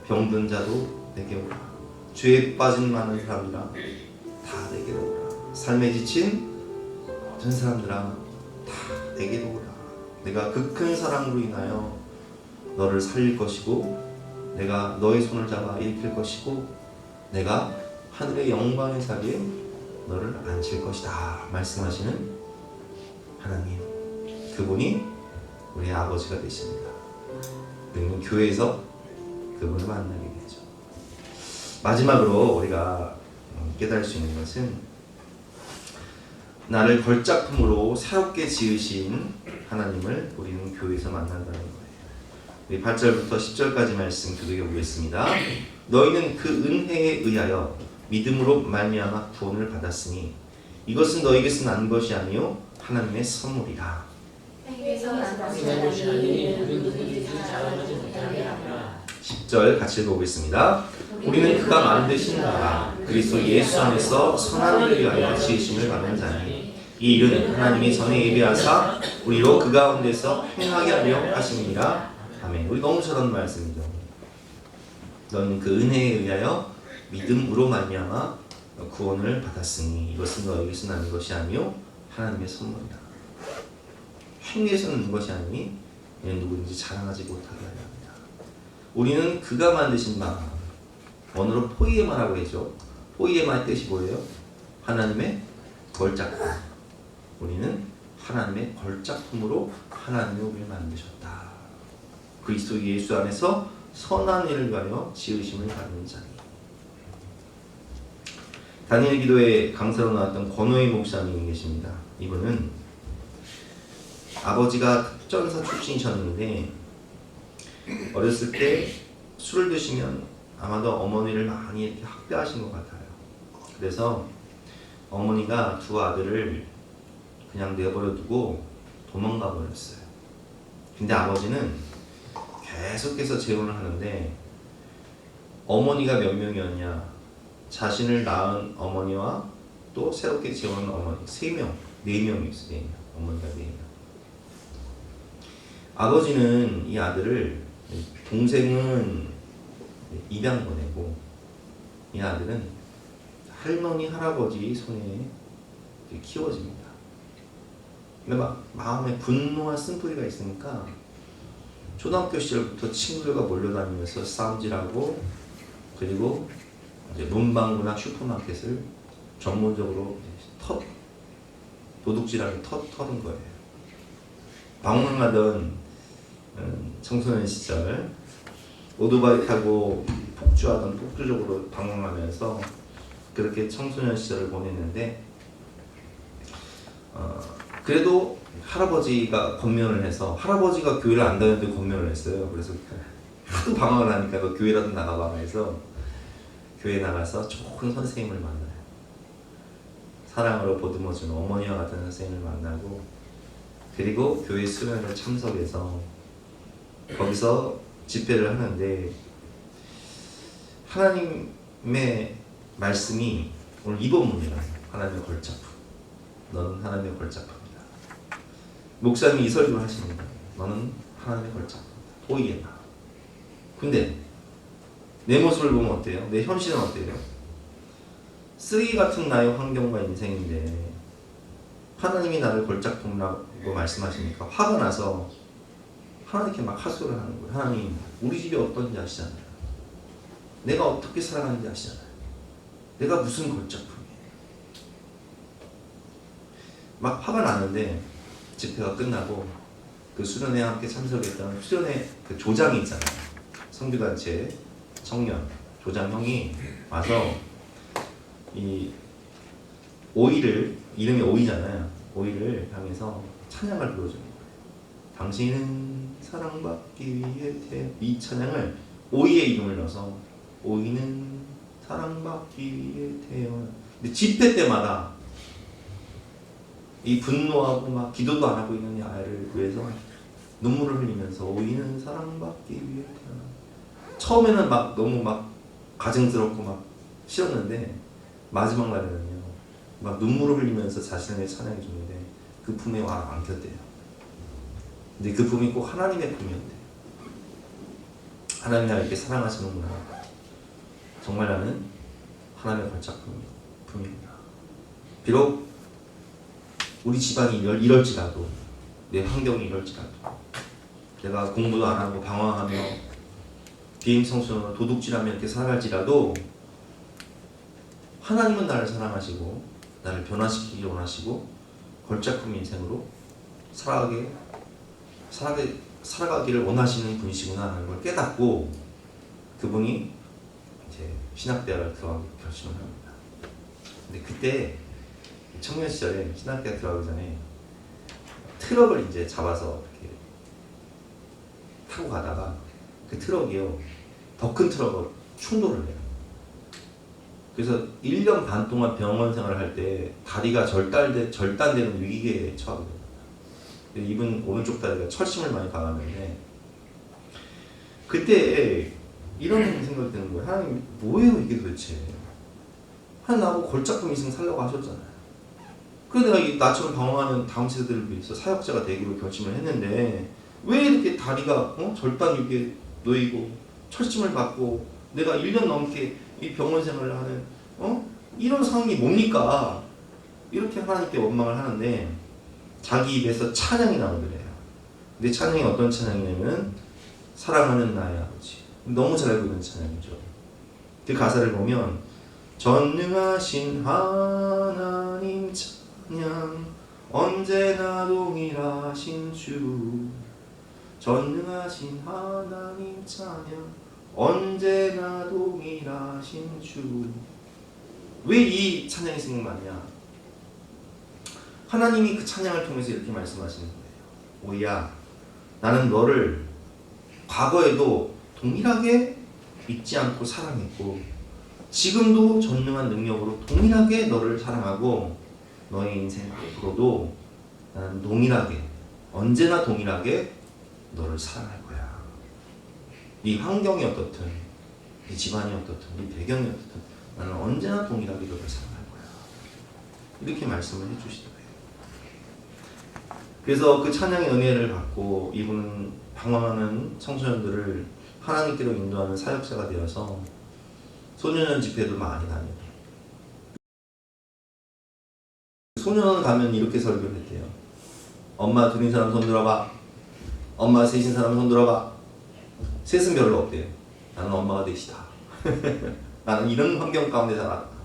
병든 자도 내게 오라. 죄에 빠진 많은 사람들아 다 내게로 오라. 삶에 지친 모든 사람들아 다 내게로 오라. 내가 그 큰 사랑으로 인하여 너를 살릴 것이고 내가 너의 손을 잡아 일으킬 것이고 내가 하늘의 영광의 자리에 너를 앉힐 것이다 말씀하시는 하나님, 그분이 우리의 아버지가 되십니다. 우리는 교회에서 그분을 만나게 되죠. 마지막으로 우리가 깨달을 수 있는 것은 나를 걸작품으로 새롭게 지으신 하나님을 우리는 교회에서 만난다는 거예요. 8절부터 10절까지 말씀 교독해 보겠습니다. 너희는 그 은혜에 의하여 믿음으로 말미암아 구원을 받았으니 이것은 너희에게서 난 것이 아니요 하나님의 선물이라. 행위에서 난 것이 아니니 누구든지 자랑하지 못하게 하라. 10절 같이 읽어보겠습니다. 우리는 그가 만드신 나라 그리스도 예수 안에서 선한 일을 위하여 지으심을 받는 자니 이 일은 하나님이 전에 예비하사 우리로 그 가운데서 행하게 하려 하심이니라. 아멘. 우리 너무 잘하는 말씀이죠. 너는 그 은혜에 의하여 믿음으로 말미암아 구원을 받았으니 이것은 너에게서 난 것이 아니요 하나님의 선물이다. 행위에서 난 것이 아니니 이는 누구든지 자랑하지 못하게 하려 합니다. 우리는 그가 만드신 바, 원어로 포이에마라고 했죠. 포이에마의 뜻이 뭐예요? 하나님의 걸작품. 우리는 하나님의 걸작품으로 하나님이 우리를 만드셨다. 그리스도 예수 안에서 선한 일을 위하여 지으심을 받는 자니. 다니엘 기도회 강사로 나왔던 권호희 목사님이 계십니다. 이분은 아버지가 특전사 출신이셨는데 어렸을 때 술을 드시면 아마도 어머니를 많이 이렇게 학대하신 것 같아요. 그래서 어머니가 두 아들을 그냥 내버려 두고 도망가 버렸어요. 근데 아버지는 계속해서 재혼을 하는데 어머니가 몇 명이었냐? 자신을 낳은 어머니와 또 새롭게 재혼한 어머니 3명, 4명이 있어요. 4명. 어머니가 4명. 아버지는 이 아들을, 동생은 입양 보내고 이 아들은 할머니, 할아버지 손에 키워집니다. 근데 막 마음에 분노와 쓴뿌리가 있으니까 초등학교 시절부터 친구들과 몰려다니면서 싸움질하고 그리고 이제 문방구나 슈퍼마켓을 전문적으로 도둑질하는 털은 거예요. 방황하던 청소년 시절 오토바이 타고 폭주하던 폭주적으로 방황하면서 그렇게 청소년 시절을 보냈는데 그래도 할아버지가 권면을 해서 할아버지가 교회를 안 다녔는데 권면을 했어요. 그래서 하도 방황을 하니까 너 교회라도 나가봐 해서 교회 나가서 좋은 선생님을 만나요. 사랑으로 보듬어주는 어머니와 같은 선생님을 만나고 그리고 교회 수련회를 참석해서 거기서 집회를 하는데 하나님의 말씀이 오늘 이 본문이라요. 하나님의 걸작품. 너는 하나님의 걸작품이다. 목사님이 이 설교를 하십니다. 너는 하나님의 걸작품이다. 보이겠나? 근데 내 모습을 보면 어때요? 내 현실은 어때요? 쓰레기 같은 나의 환경과 인생인데 하나님이 나를 걸작품이라고 말씀하시니까 화가 나서 하나님께 막 하소를 하는 거예요. 하나님, 우리 집이 어떤지 아시잖아요. 내가 어떻게 살아가는지 아시잖아요. 내가 무슨 걸작품이에요. 막 화가 나는데 집회가 끝나고 그 수련회에 함께 참석했던 수련회 그 조장이 있잖아요. 선교단체 청년 조장형이 와서 이 오이를, 이름이 오이잖아요. 오이를 향해서 찬양을 불러주는 거예요. 당신은 사랑받기 위해 이 찬양을 오이의 이름을 넣어서 오이는 사랑받기 위해 태어난. 근데 집회 때마다 이 분노하고 막 기도도 안 하고 있는 이 아이를 위해서 눈물을 흘리면서 오이는 사랑받기 위해 태어난. 처음에는 막 너무 막 가증스럽고 막 싫었는데 마지막 날에는요 막 눈물을 흘리면서 자신에게 찬양해 주는데 그 품에 와 안겼대요. 근데 그 품이 꼭 하나님의 품이었대요. 하나님 나를 이렇게 사랑하시는구나. 정말 나는 하나님의 걸작품입니다. 비록 우리 집안이 이럴지라도, 내 환경이 이럴지라도, 내가 공부도 안 하고 방황하며 비행청소년으로 도둑질하며 이렇게 살아갈지라도 하나님은 나를 사랑하시고 나를 변화시키기 원하시고 걸작품 인생으로 살아가기를 원하시는 분이시구나 하는 걸 깨닫고 그분이 이제 신학대학을 들어가기 결심을 합니다. 근데 그때 청년 시절에 신학대학 들어가기 전에 트럭을 이제 잡아서 이렇게 타고 가다가 그 트럭이요, 더 큰 트럭으로 충돌을 해요. 그래서 1년 반 동안 병원 생활을 할 때 다리가 절단되는 위기에 처하게 됩니다. 이분 오른쪽 다리가 철심을 많이 당하는데 그때 이런 생각이 드는 거예요. 하나님 뭐예요 이게 도대체? 하나님 나하고 걸작품 인생 살려고 하셨잖아요. 그래서 내가 나처럼 방황하는 다음 세대들을 위해서 사역자가 되기로 결심을 했는데 왜 이렇게 다리가 절단 위기에 놓이고 철심을 받고 내가 1년 넘게 이 병원 생활을 하는 이런 상황이 뭡니까? 이렇게 하나님께 원망을 하는데 자기 입에서 찬양이 나오더래요. 근데 찬양이 어떤 찬양이냐면 사랑하는 나의 아버지. 너무 잘 알고 있는 찬양이죠. 그 가사를 보면 전능하신 하나님 찬양 언제나 동일하신 주 전능하신 하나님 찬양 언제나 동일하신 주. 왜 이 찬양이 생각나냐? 하나님이 그 찬양을 통해서 이렇게 말씀하시는 거예요. 오야, 나는 너를 과거에도 동일하게 잊지 않고 사랑했고 지금도 전능한 능력으로 동일하게 너를 사랑하고 너의 인생 앞으로도 나는 동일하게, 언제나 동일하게 너를 사랑할 거야. 네 환경이 어떻든, 네 집안이 어떻든, 네 배경이 어떻든 나는 언제나 동일하게 너를 사랑할 거야. 이렇게 말씀을 해주시더라고요. 그래서 그 찬양의 은혜를 받고 이분은 방황하는 청소년들을 하나님께로 인도하는 사역자가 되어서 소년원 집회도 많이 다녀요. 소년원 가면 이렇게 설교를 했대요. 엄마 둘인 사람 손 들어봐. 엄마 셋인 사람 손 들어봐. 셋은 별로 없대요. 나는 엄마가 넷이다. 나는 이런 환경 가운데 살았다.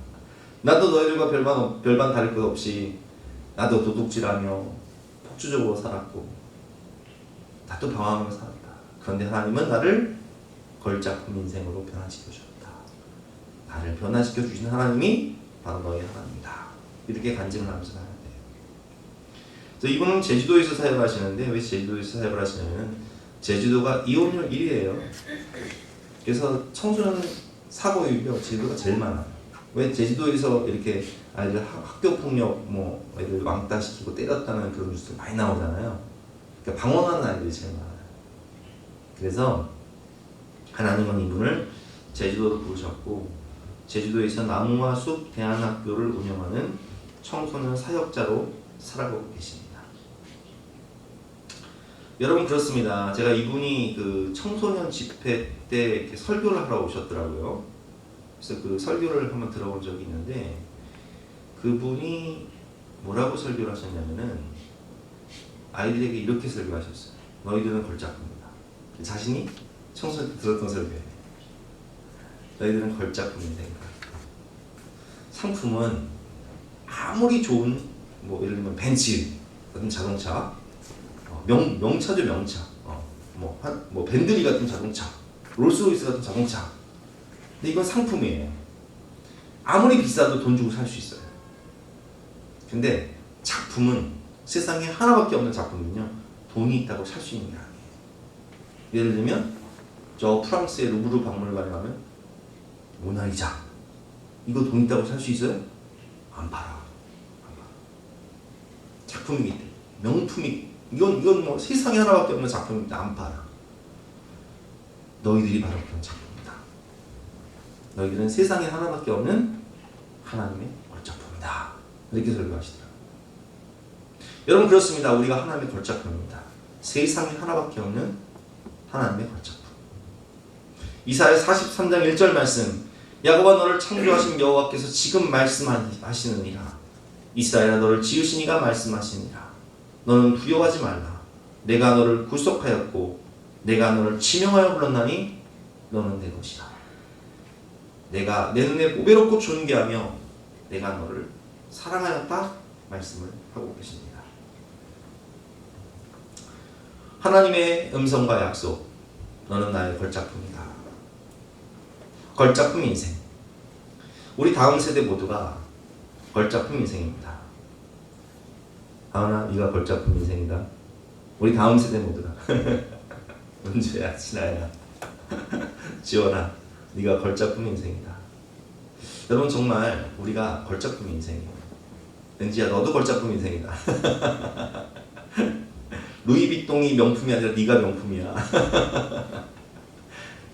나도 너희들과 별반 다를 것 없이 나도 도둑질하며 폭주적으로 살았고 나도 방황하며 살았다. 그런데 하나님은 나를 걸작품 인생으로 변화시켜 주셨다. 나를 변화시켜 주신 하나님이 바로 너의 하나님이다. 이렇게 간증을 하면서 살아야 돼요. 그래서 이분은 제주도에서 사역을 하시는데 왜 제주도에서 사역을 하시냐면 제주도가 이혼율 1위예요. 그래서 청소년 사고율이 제주도가 제일 많아요. 왜 제주도에서 이렇게 아이들 학교 폭력 뭐 애들 왕따시키고 때렸다는 그런 뉴스 많이 나오잖아요. 그러니까 방황하는 아이들이 제일 많아요. 그래서 하나님은 이분을 제주도로 부르셨고 제주도에서 나무와 숲 대안학교를 운영하는 청소년 사역자로 살아가고 계십니다. 여러분 그렇습니다. 제가 이분이 그 청소년 집회 때 이렇게 설교를 하러 오셨더라고요. 그래서 그 설교를 한번 들어본 적이 있는데 그분이 뭐라고 설교를 하셨냐면은 아이들에게 이렇게 설교하셨어요. 너희들은 걸작품이다. 자신이 청소년 때 들었던 설교예요. 너희들은 걸작품 인생이다. 상품은 아무리 좋은 뭐 예를 들면 벤츠 같은 자동차, 명차죠 명차, 뭐 벤들리 같은 자동차, 롤스로이스 같은 자동차. 근데 이건 상품이에요. 아무리 비싸도 돈 주고 살 수 있어요. 근데 작품은 세상에 하나밖에 없는 작품은요 돈이 있다고 살 수 있는 게 아니에요. 예를 들면 저 프랑스의 루브르 박물관에 가면 모나리자 이거 돈 있다고 살 수 있어요? 안 팔아. 작품이기 때문에 명품이 이건 뭐 세상에 하나밖에 없는 작품인데 안 팔아. 너희들이 바로 그런 작품이다. 너희들은 세상에 하나밖에 없는 하나님의 걸작품이다. 이렇게 설교하시더라고요. 여러분 그렇습니다. 우리가 하나님의 걸작품입니다. 세상에 하나밖에 없는 하나님의 걸작품. 이사야 43장 1절 말씀, 야곱아 너를 창조하신 여호와께서 지금 말씀하시느니라. 이스라엘아 너를 지으신 이가 말씀하시니라. 너는 두려워하지 말라. 내가 너를 구속하였고 내가 너를 지명하여 불렀나니 너는 내 것이라. 내가 내 눈에 보배롭고 존귀하며 내가 너를 사랑하였다 말씀을 하고 계십니다. 하나님의 음성과 약속, 너는 나의 걸작품이다. 걸작품 인생. 우리 다음 세대 모두가 걸작품 인생입니다. 하은아, 네가 걸작품 인생이다. 우리 다음 세대 모두가. 은주야, 진아야, 지원아, 네가 걸작품 인생이다. 여러분 정말 우리가 걸작품 인생이에요. 은지야, 너도 걸작품 인생이다. 루이비통이 명품이 아니라 네가 명품이야.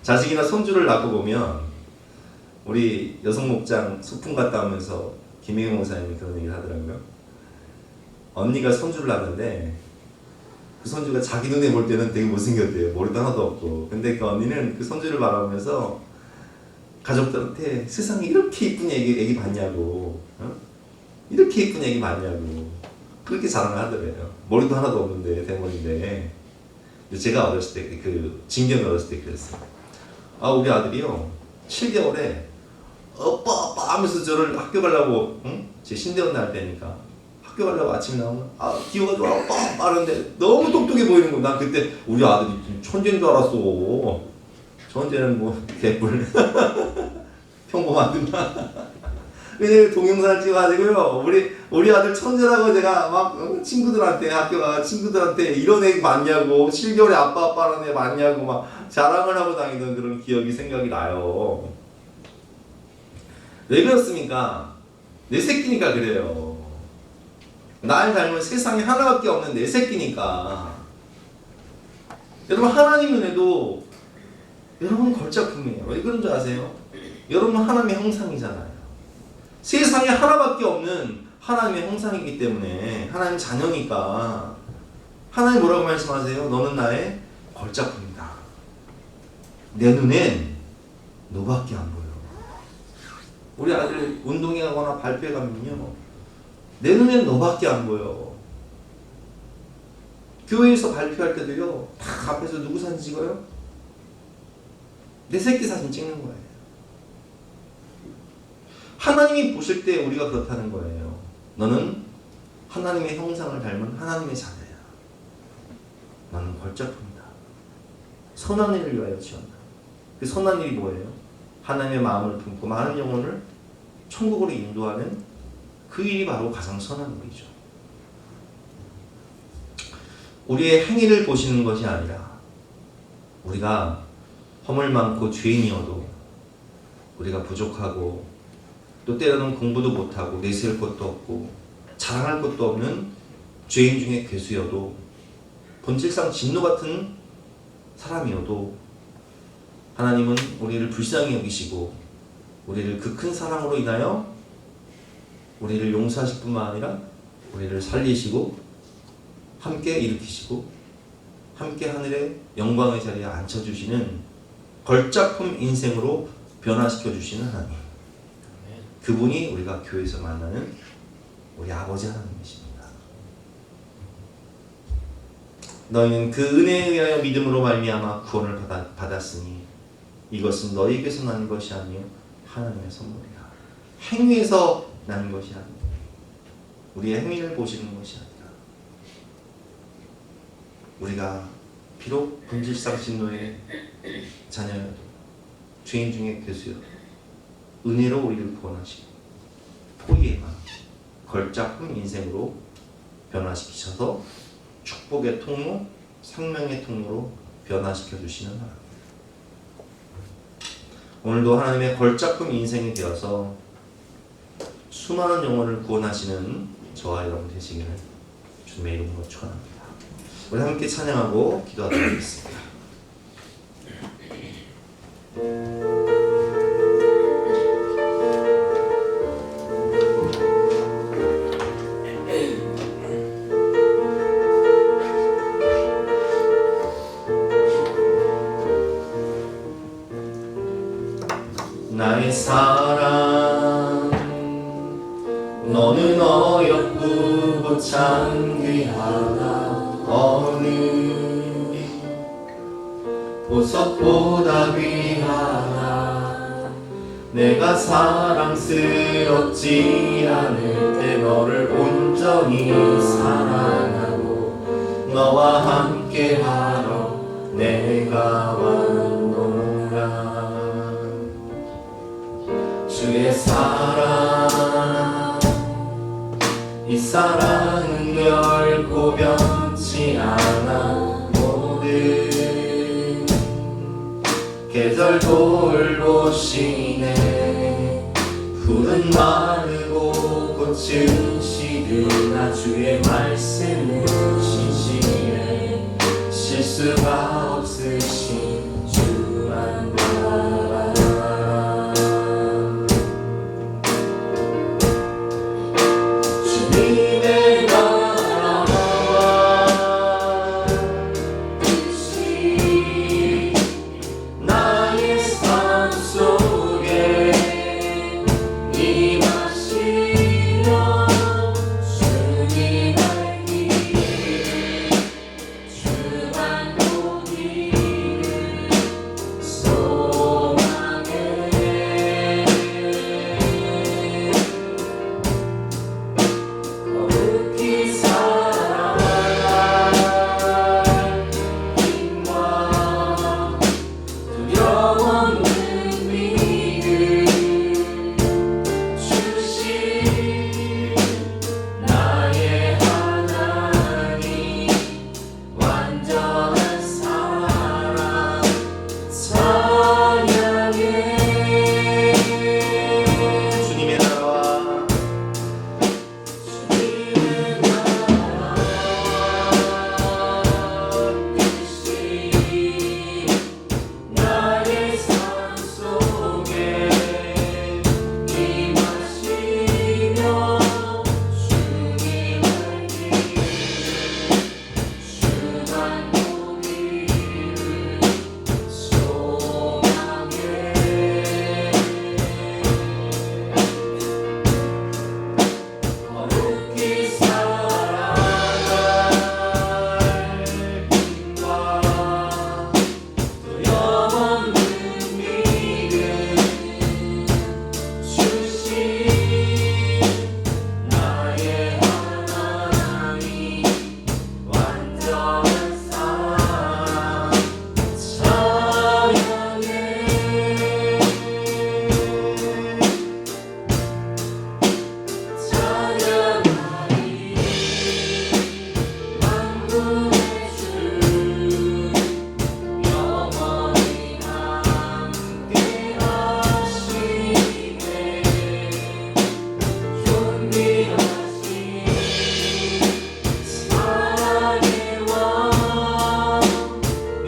자식이나 손주를 낳고 보면 우리 여성 목장 소풍 갔다 오면서 김혜경 목사님이 그런 얘기를 하더라고요. 언니가 손주를 낳았는데 그 손주가 자기 눈에 볼 때는 되게 못생겼대요. 머리도 하나도 없고. 근데 그 언니는 그 손주를 바라보면서 가족들한테 세상에 이렇게 이쁜 애기 봤냐고, 이렇게 이쁜 애기 봤냐고 그렇게 자랑을 하더래요. 머리도 하나도 없는데 대머리인데. 제가 어렸을 때 그 진경이 어렸을 때 그랬어요. 아, 우리 아들이요 7개월에 오빠 하면서 저를 학교 가려고, 제 신대원 날 때니까 학교 가려고 아침에 나오면 기어가지고 오빠 하는데 너무 똑똑해 보이는 거야. 난 그때 우리 아들이 천재인 줄 알았어. 천재는 뭐 개뿔 평범하구나. 왜냐면 동영상을 찍어가지고요, 우리 아들 천재라고 제가 막 친구들한테, 학교 가 친구들한테 이런 애 맞냐고, 7개월에 아빠라는 애 맞냐고 막 자랑을 하고 다니던 그런 기억이 생각이 나요. 왜 그렇습니까? 내 새끼니까 그래요. 날 닮은 세상에 하나밖에 없는 내 새끼니까. 여러분, 하나님 눈에도 여러분 걸작품이에요. 왜 그런 줄 아세요? 여러분 하나님의 형상이잖아요. 세상에 하나밖에 없는 하나님의 형상이기 때문에, 하나님 자녀니까. 하나님 뭐라고 말씀하세요? 너는 나의 걸작품이다. 내 눈엔 너밖에 안 보여. 우리 아들 운동회 가거나 발표회 가면요, 내 눈엔 너밖에 안 보여. 교회에서 발표할 때도요, 다 앞에서 누구 사진 찍어요? 내 새끼 사진 찍는 거예요. 하나님이 보실 때 우리가 그렇다는 거예요. 너는 하나님의 형상을 닮은 하나님의 자녀야. 너는 걸작품이다. 선한 일을 위하여 지었다. 그 선한 일이 뭐예요? 하나님의 마음을 품고 많은 영혼을 천국으로 인도하는 그 일이 바로 가장 선한 일이죠. 우리의 행위를 보시는 것이 아니라, 우리가 허물 많고 죄인이어도, 우리가 부족하고 또 때로는 공부도 못하고 내세울 것도 없고 자랑할 것도 없는 죄인 중에 괴수여도, 본질상 진노 같은 사람이어도 하나님은 우리를 불쌍히 여기시고 우리를 그 큰 사랑으로 인하여 우리를 용서하실 뿐만 아니라 우리를 살리시고 함께 일으키시고 함께 하늘의 영광의 자리에 앉혀주시는 걸작품 인생으로 변화시켜주시는 하나님, 그분이 우리가 교회에서 만나는 우리 아버지 하나님이십니다. 너희는 그 은혜에 의하여 믿음으로 말미암아 구원을 받았으니 이것은 너희에게서 난 것이 아니요 하나님의 선물이라. 행위에서 난 것이 아니요, 우리의 행위를 보시는 것이 아니라, 우리가 비록 본질상 진노의 자녀여도, 죄인 중에 괴수여도 은혜로 우리를 구원하시고 포이에만 걸작품 인생으로 변화시키셔서 축복의 통로, 생명의 통로로 변화시켜 주시는 하나님. 오늘도 하나님의 걸작품 인생이 되어서 수많은 영혼을 구원하시는 저와 여러분 되시기를 주님의 이름으로 축원합니다. 우리 함께 찬양하고 기도하도록 하겠습니다. 너는 어여쁘고 창귀하다 어느 보석보다 귀하다 내가 사랑스럽지 않을 때 너를 온전히 사랑하고 너와 함께하러 내가 왔노라 주의 사랑 이 사랑은 결코 변치 않아 모든 계절 돌보시네 푸른 마르고 꽃은 시드나 주의 말씀은 신실해 실수가 없으신 주만 바라 주님의 나라와 뜻이 나의 삶 속에 임하시며 주님 알기를 주만 보기를 소망해 거룩히 살아갈 힘과 두려움 없는 믿음 주신 나의 하나님 완전한 사랑 찬양해 주님의 나라와 주님의 나라와 뜻이 나의 삶 속에 임하시며 주님 알기를 주만 보기를 소망해 거룩히 살아갈 힘과 두려움 없는 믿음 주신 나의 하나님 완전한 사랑 찬양해 찬양하리 만군의 주 영원히 함께하시네 존귀하신 사랑의 왕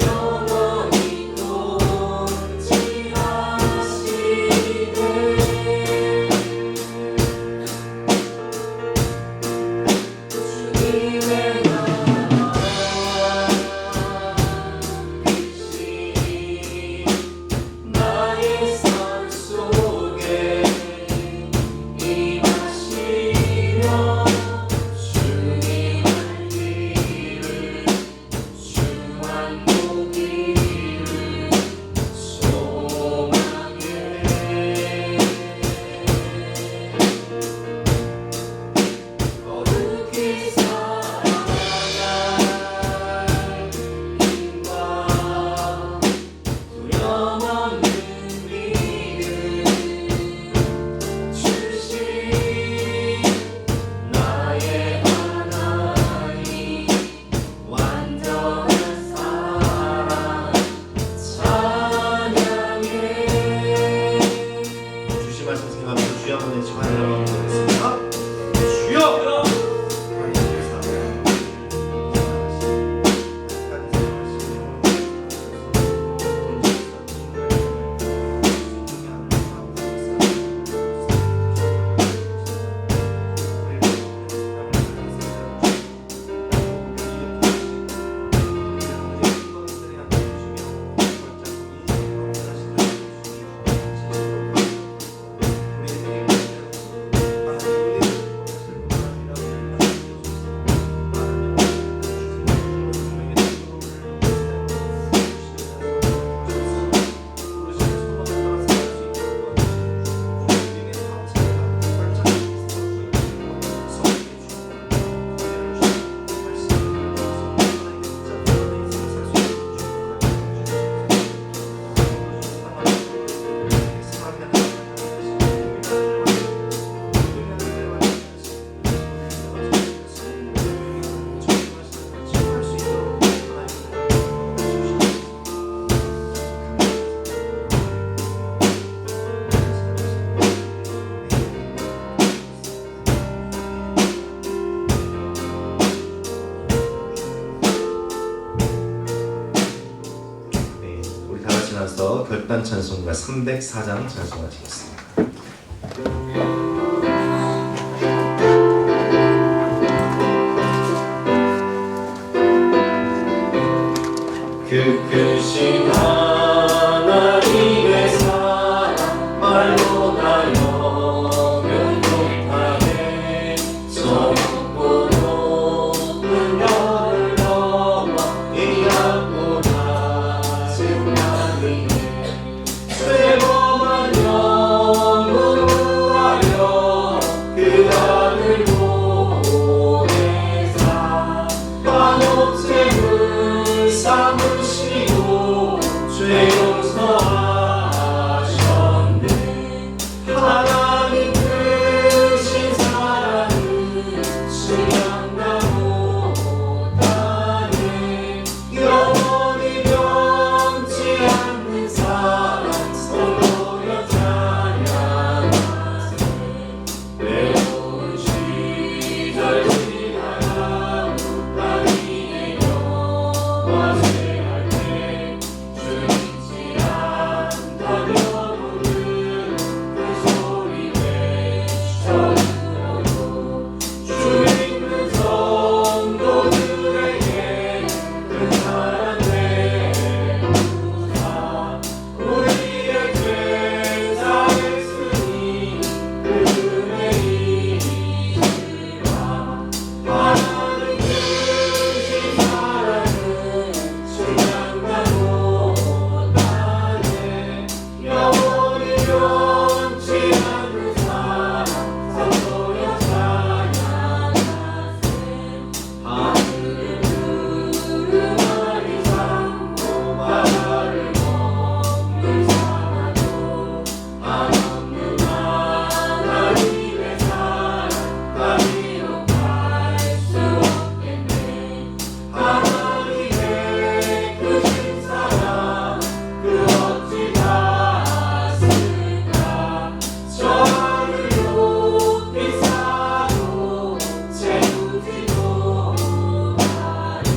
영원히 통치하시네 주님의 나라와 빛이 나의 삶 속에 임하시며 주님 알기를 주만 보기를 소망해 거룩히 살아갈 힘과 두려움 없는 믿음 주신 나의 하나님 완전한 사랑 찬양해 주신 말씀 생각하면서 주여 한번 외치고 하나님 한번 보겠습니다 주여 우리 결단 찬송가 304장 찬송하시겠습니다. 그 크신 하나님의 사랑 말로 다 영영 못하네. 저 높고 높은 별을 넘어 이 낮고 낮은 나를 죄범한 영혼 구하여 그 아들 보내사 한옥제물 삼으시고 죄 용서하셨네. 하나님 크신 사랑은 증량다 못하네. 영원히 변치 않는 사랑 성도여 찬양하세. 외로운 시절 지나가고 나의 영화 세할 때 주 잊지 않던 영혼은 그 소리 외쳐 들어도 주 믿는 성도들에게 그 사랑 내주사. 우리의 죄 사했으니 그 은혜 잊으라. 하나님 크신 사랑은 증량다 못하네. 영원히 변치 않는 사랑 성도여 찬양하세. 하늘을 두루마리 삼고 바다를 먹는 사랑도 한없는 하나님의 사랑 감히옥할 수 없겠네. 하나님의 크신 사랑 그 어찌 닿았을까. 저 하늘 높이 쌓아도 채우지도 못하리.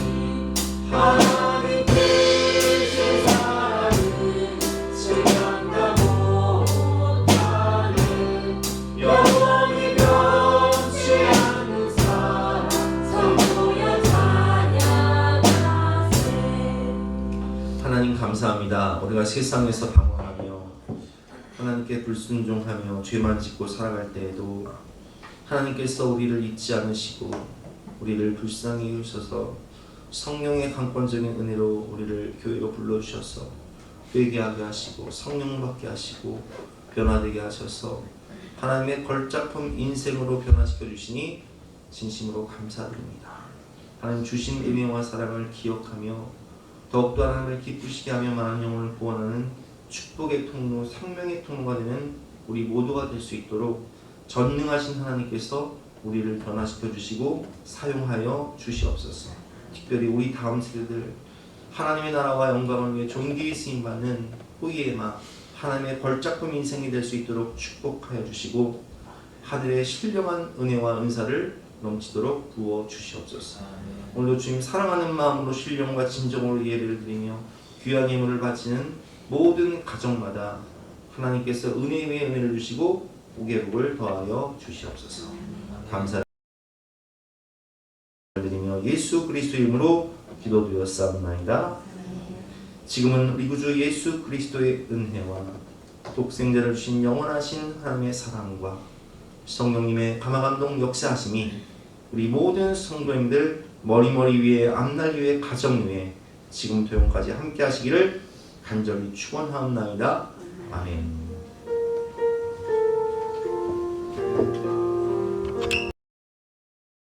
하나님 크신 사랑은 증량다 못하네. 영원히 변치 않는 사랑 성도여 찬양하세. 하나님 감사합니다. 우리가 세상에서 방황하며 하나님께 불순종하며 죄만 짓고 살아갈 때에도 하나님께서 우리를 잊지 않으시고 우리를 불쌍히 여기셔서 성령의 강권적인 은혜로 우리를 교회로 불러주셔서 회개하게 하시고 성령 받게 하시고 변화되게 하셔서 하나님의 걸작품 인생으로 변화시켜 주시니 진심으로 감사드립니다. 하나님 주신 은혜와 사랑을 기억하며 더욱더 하나님을 기쁘시게 하며 많은 영혼을 구원하는 축복의 통로, 생명의 통로가 되는 우리 모두가 될 수 있도록 전능하신 하나님께서 우리를 변화시켜 주시고 사용하여 주시옵소서. 특별히 우리 다음 세대들 하나님의 나라와 영광을 위해 존귀히 쓰임받는 후예마 하나님의 걸작품 인생이 될 수 있도록 축복하여 주시고 하늘의 신령한 은혜와 은사를 넘치도록 부어 주시옵소서. 오늘도 주님 사랑하는 마음으로 신령과 진정으로 예배를 드리며 귀한 예물을 바치는 모든 가정마다 하나님께서 은혜 위에 은혜를 주시고 복의 복을 더하여 주시옵소서. 감사드리며 예수 그리스도 이름으로 기도드렸사옵나이다. 지금은 우리 구주 예수 그리스도의 은혜와 독생자를 주신 영원하신 하나님의 사랑과 성령님의 감화감동 역사하심이 우리 모든 성도님들 머리머리 위에 앞날 위에 가정 위에 지금부터 영원까지 함께 하시기를 간절히 축원하옵나이다. 아멘.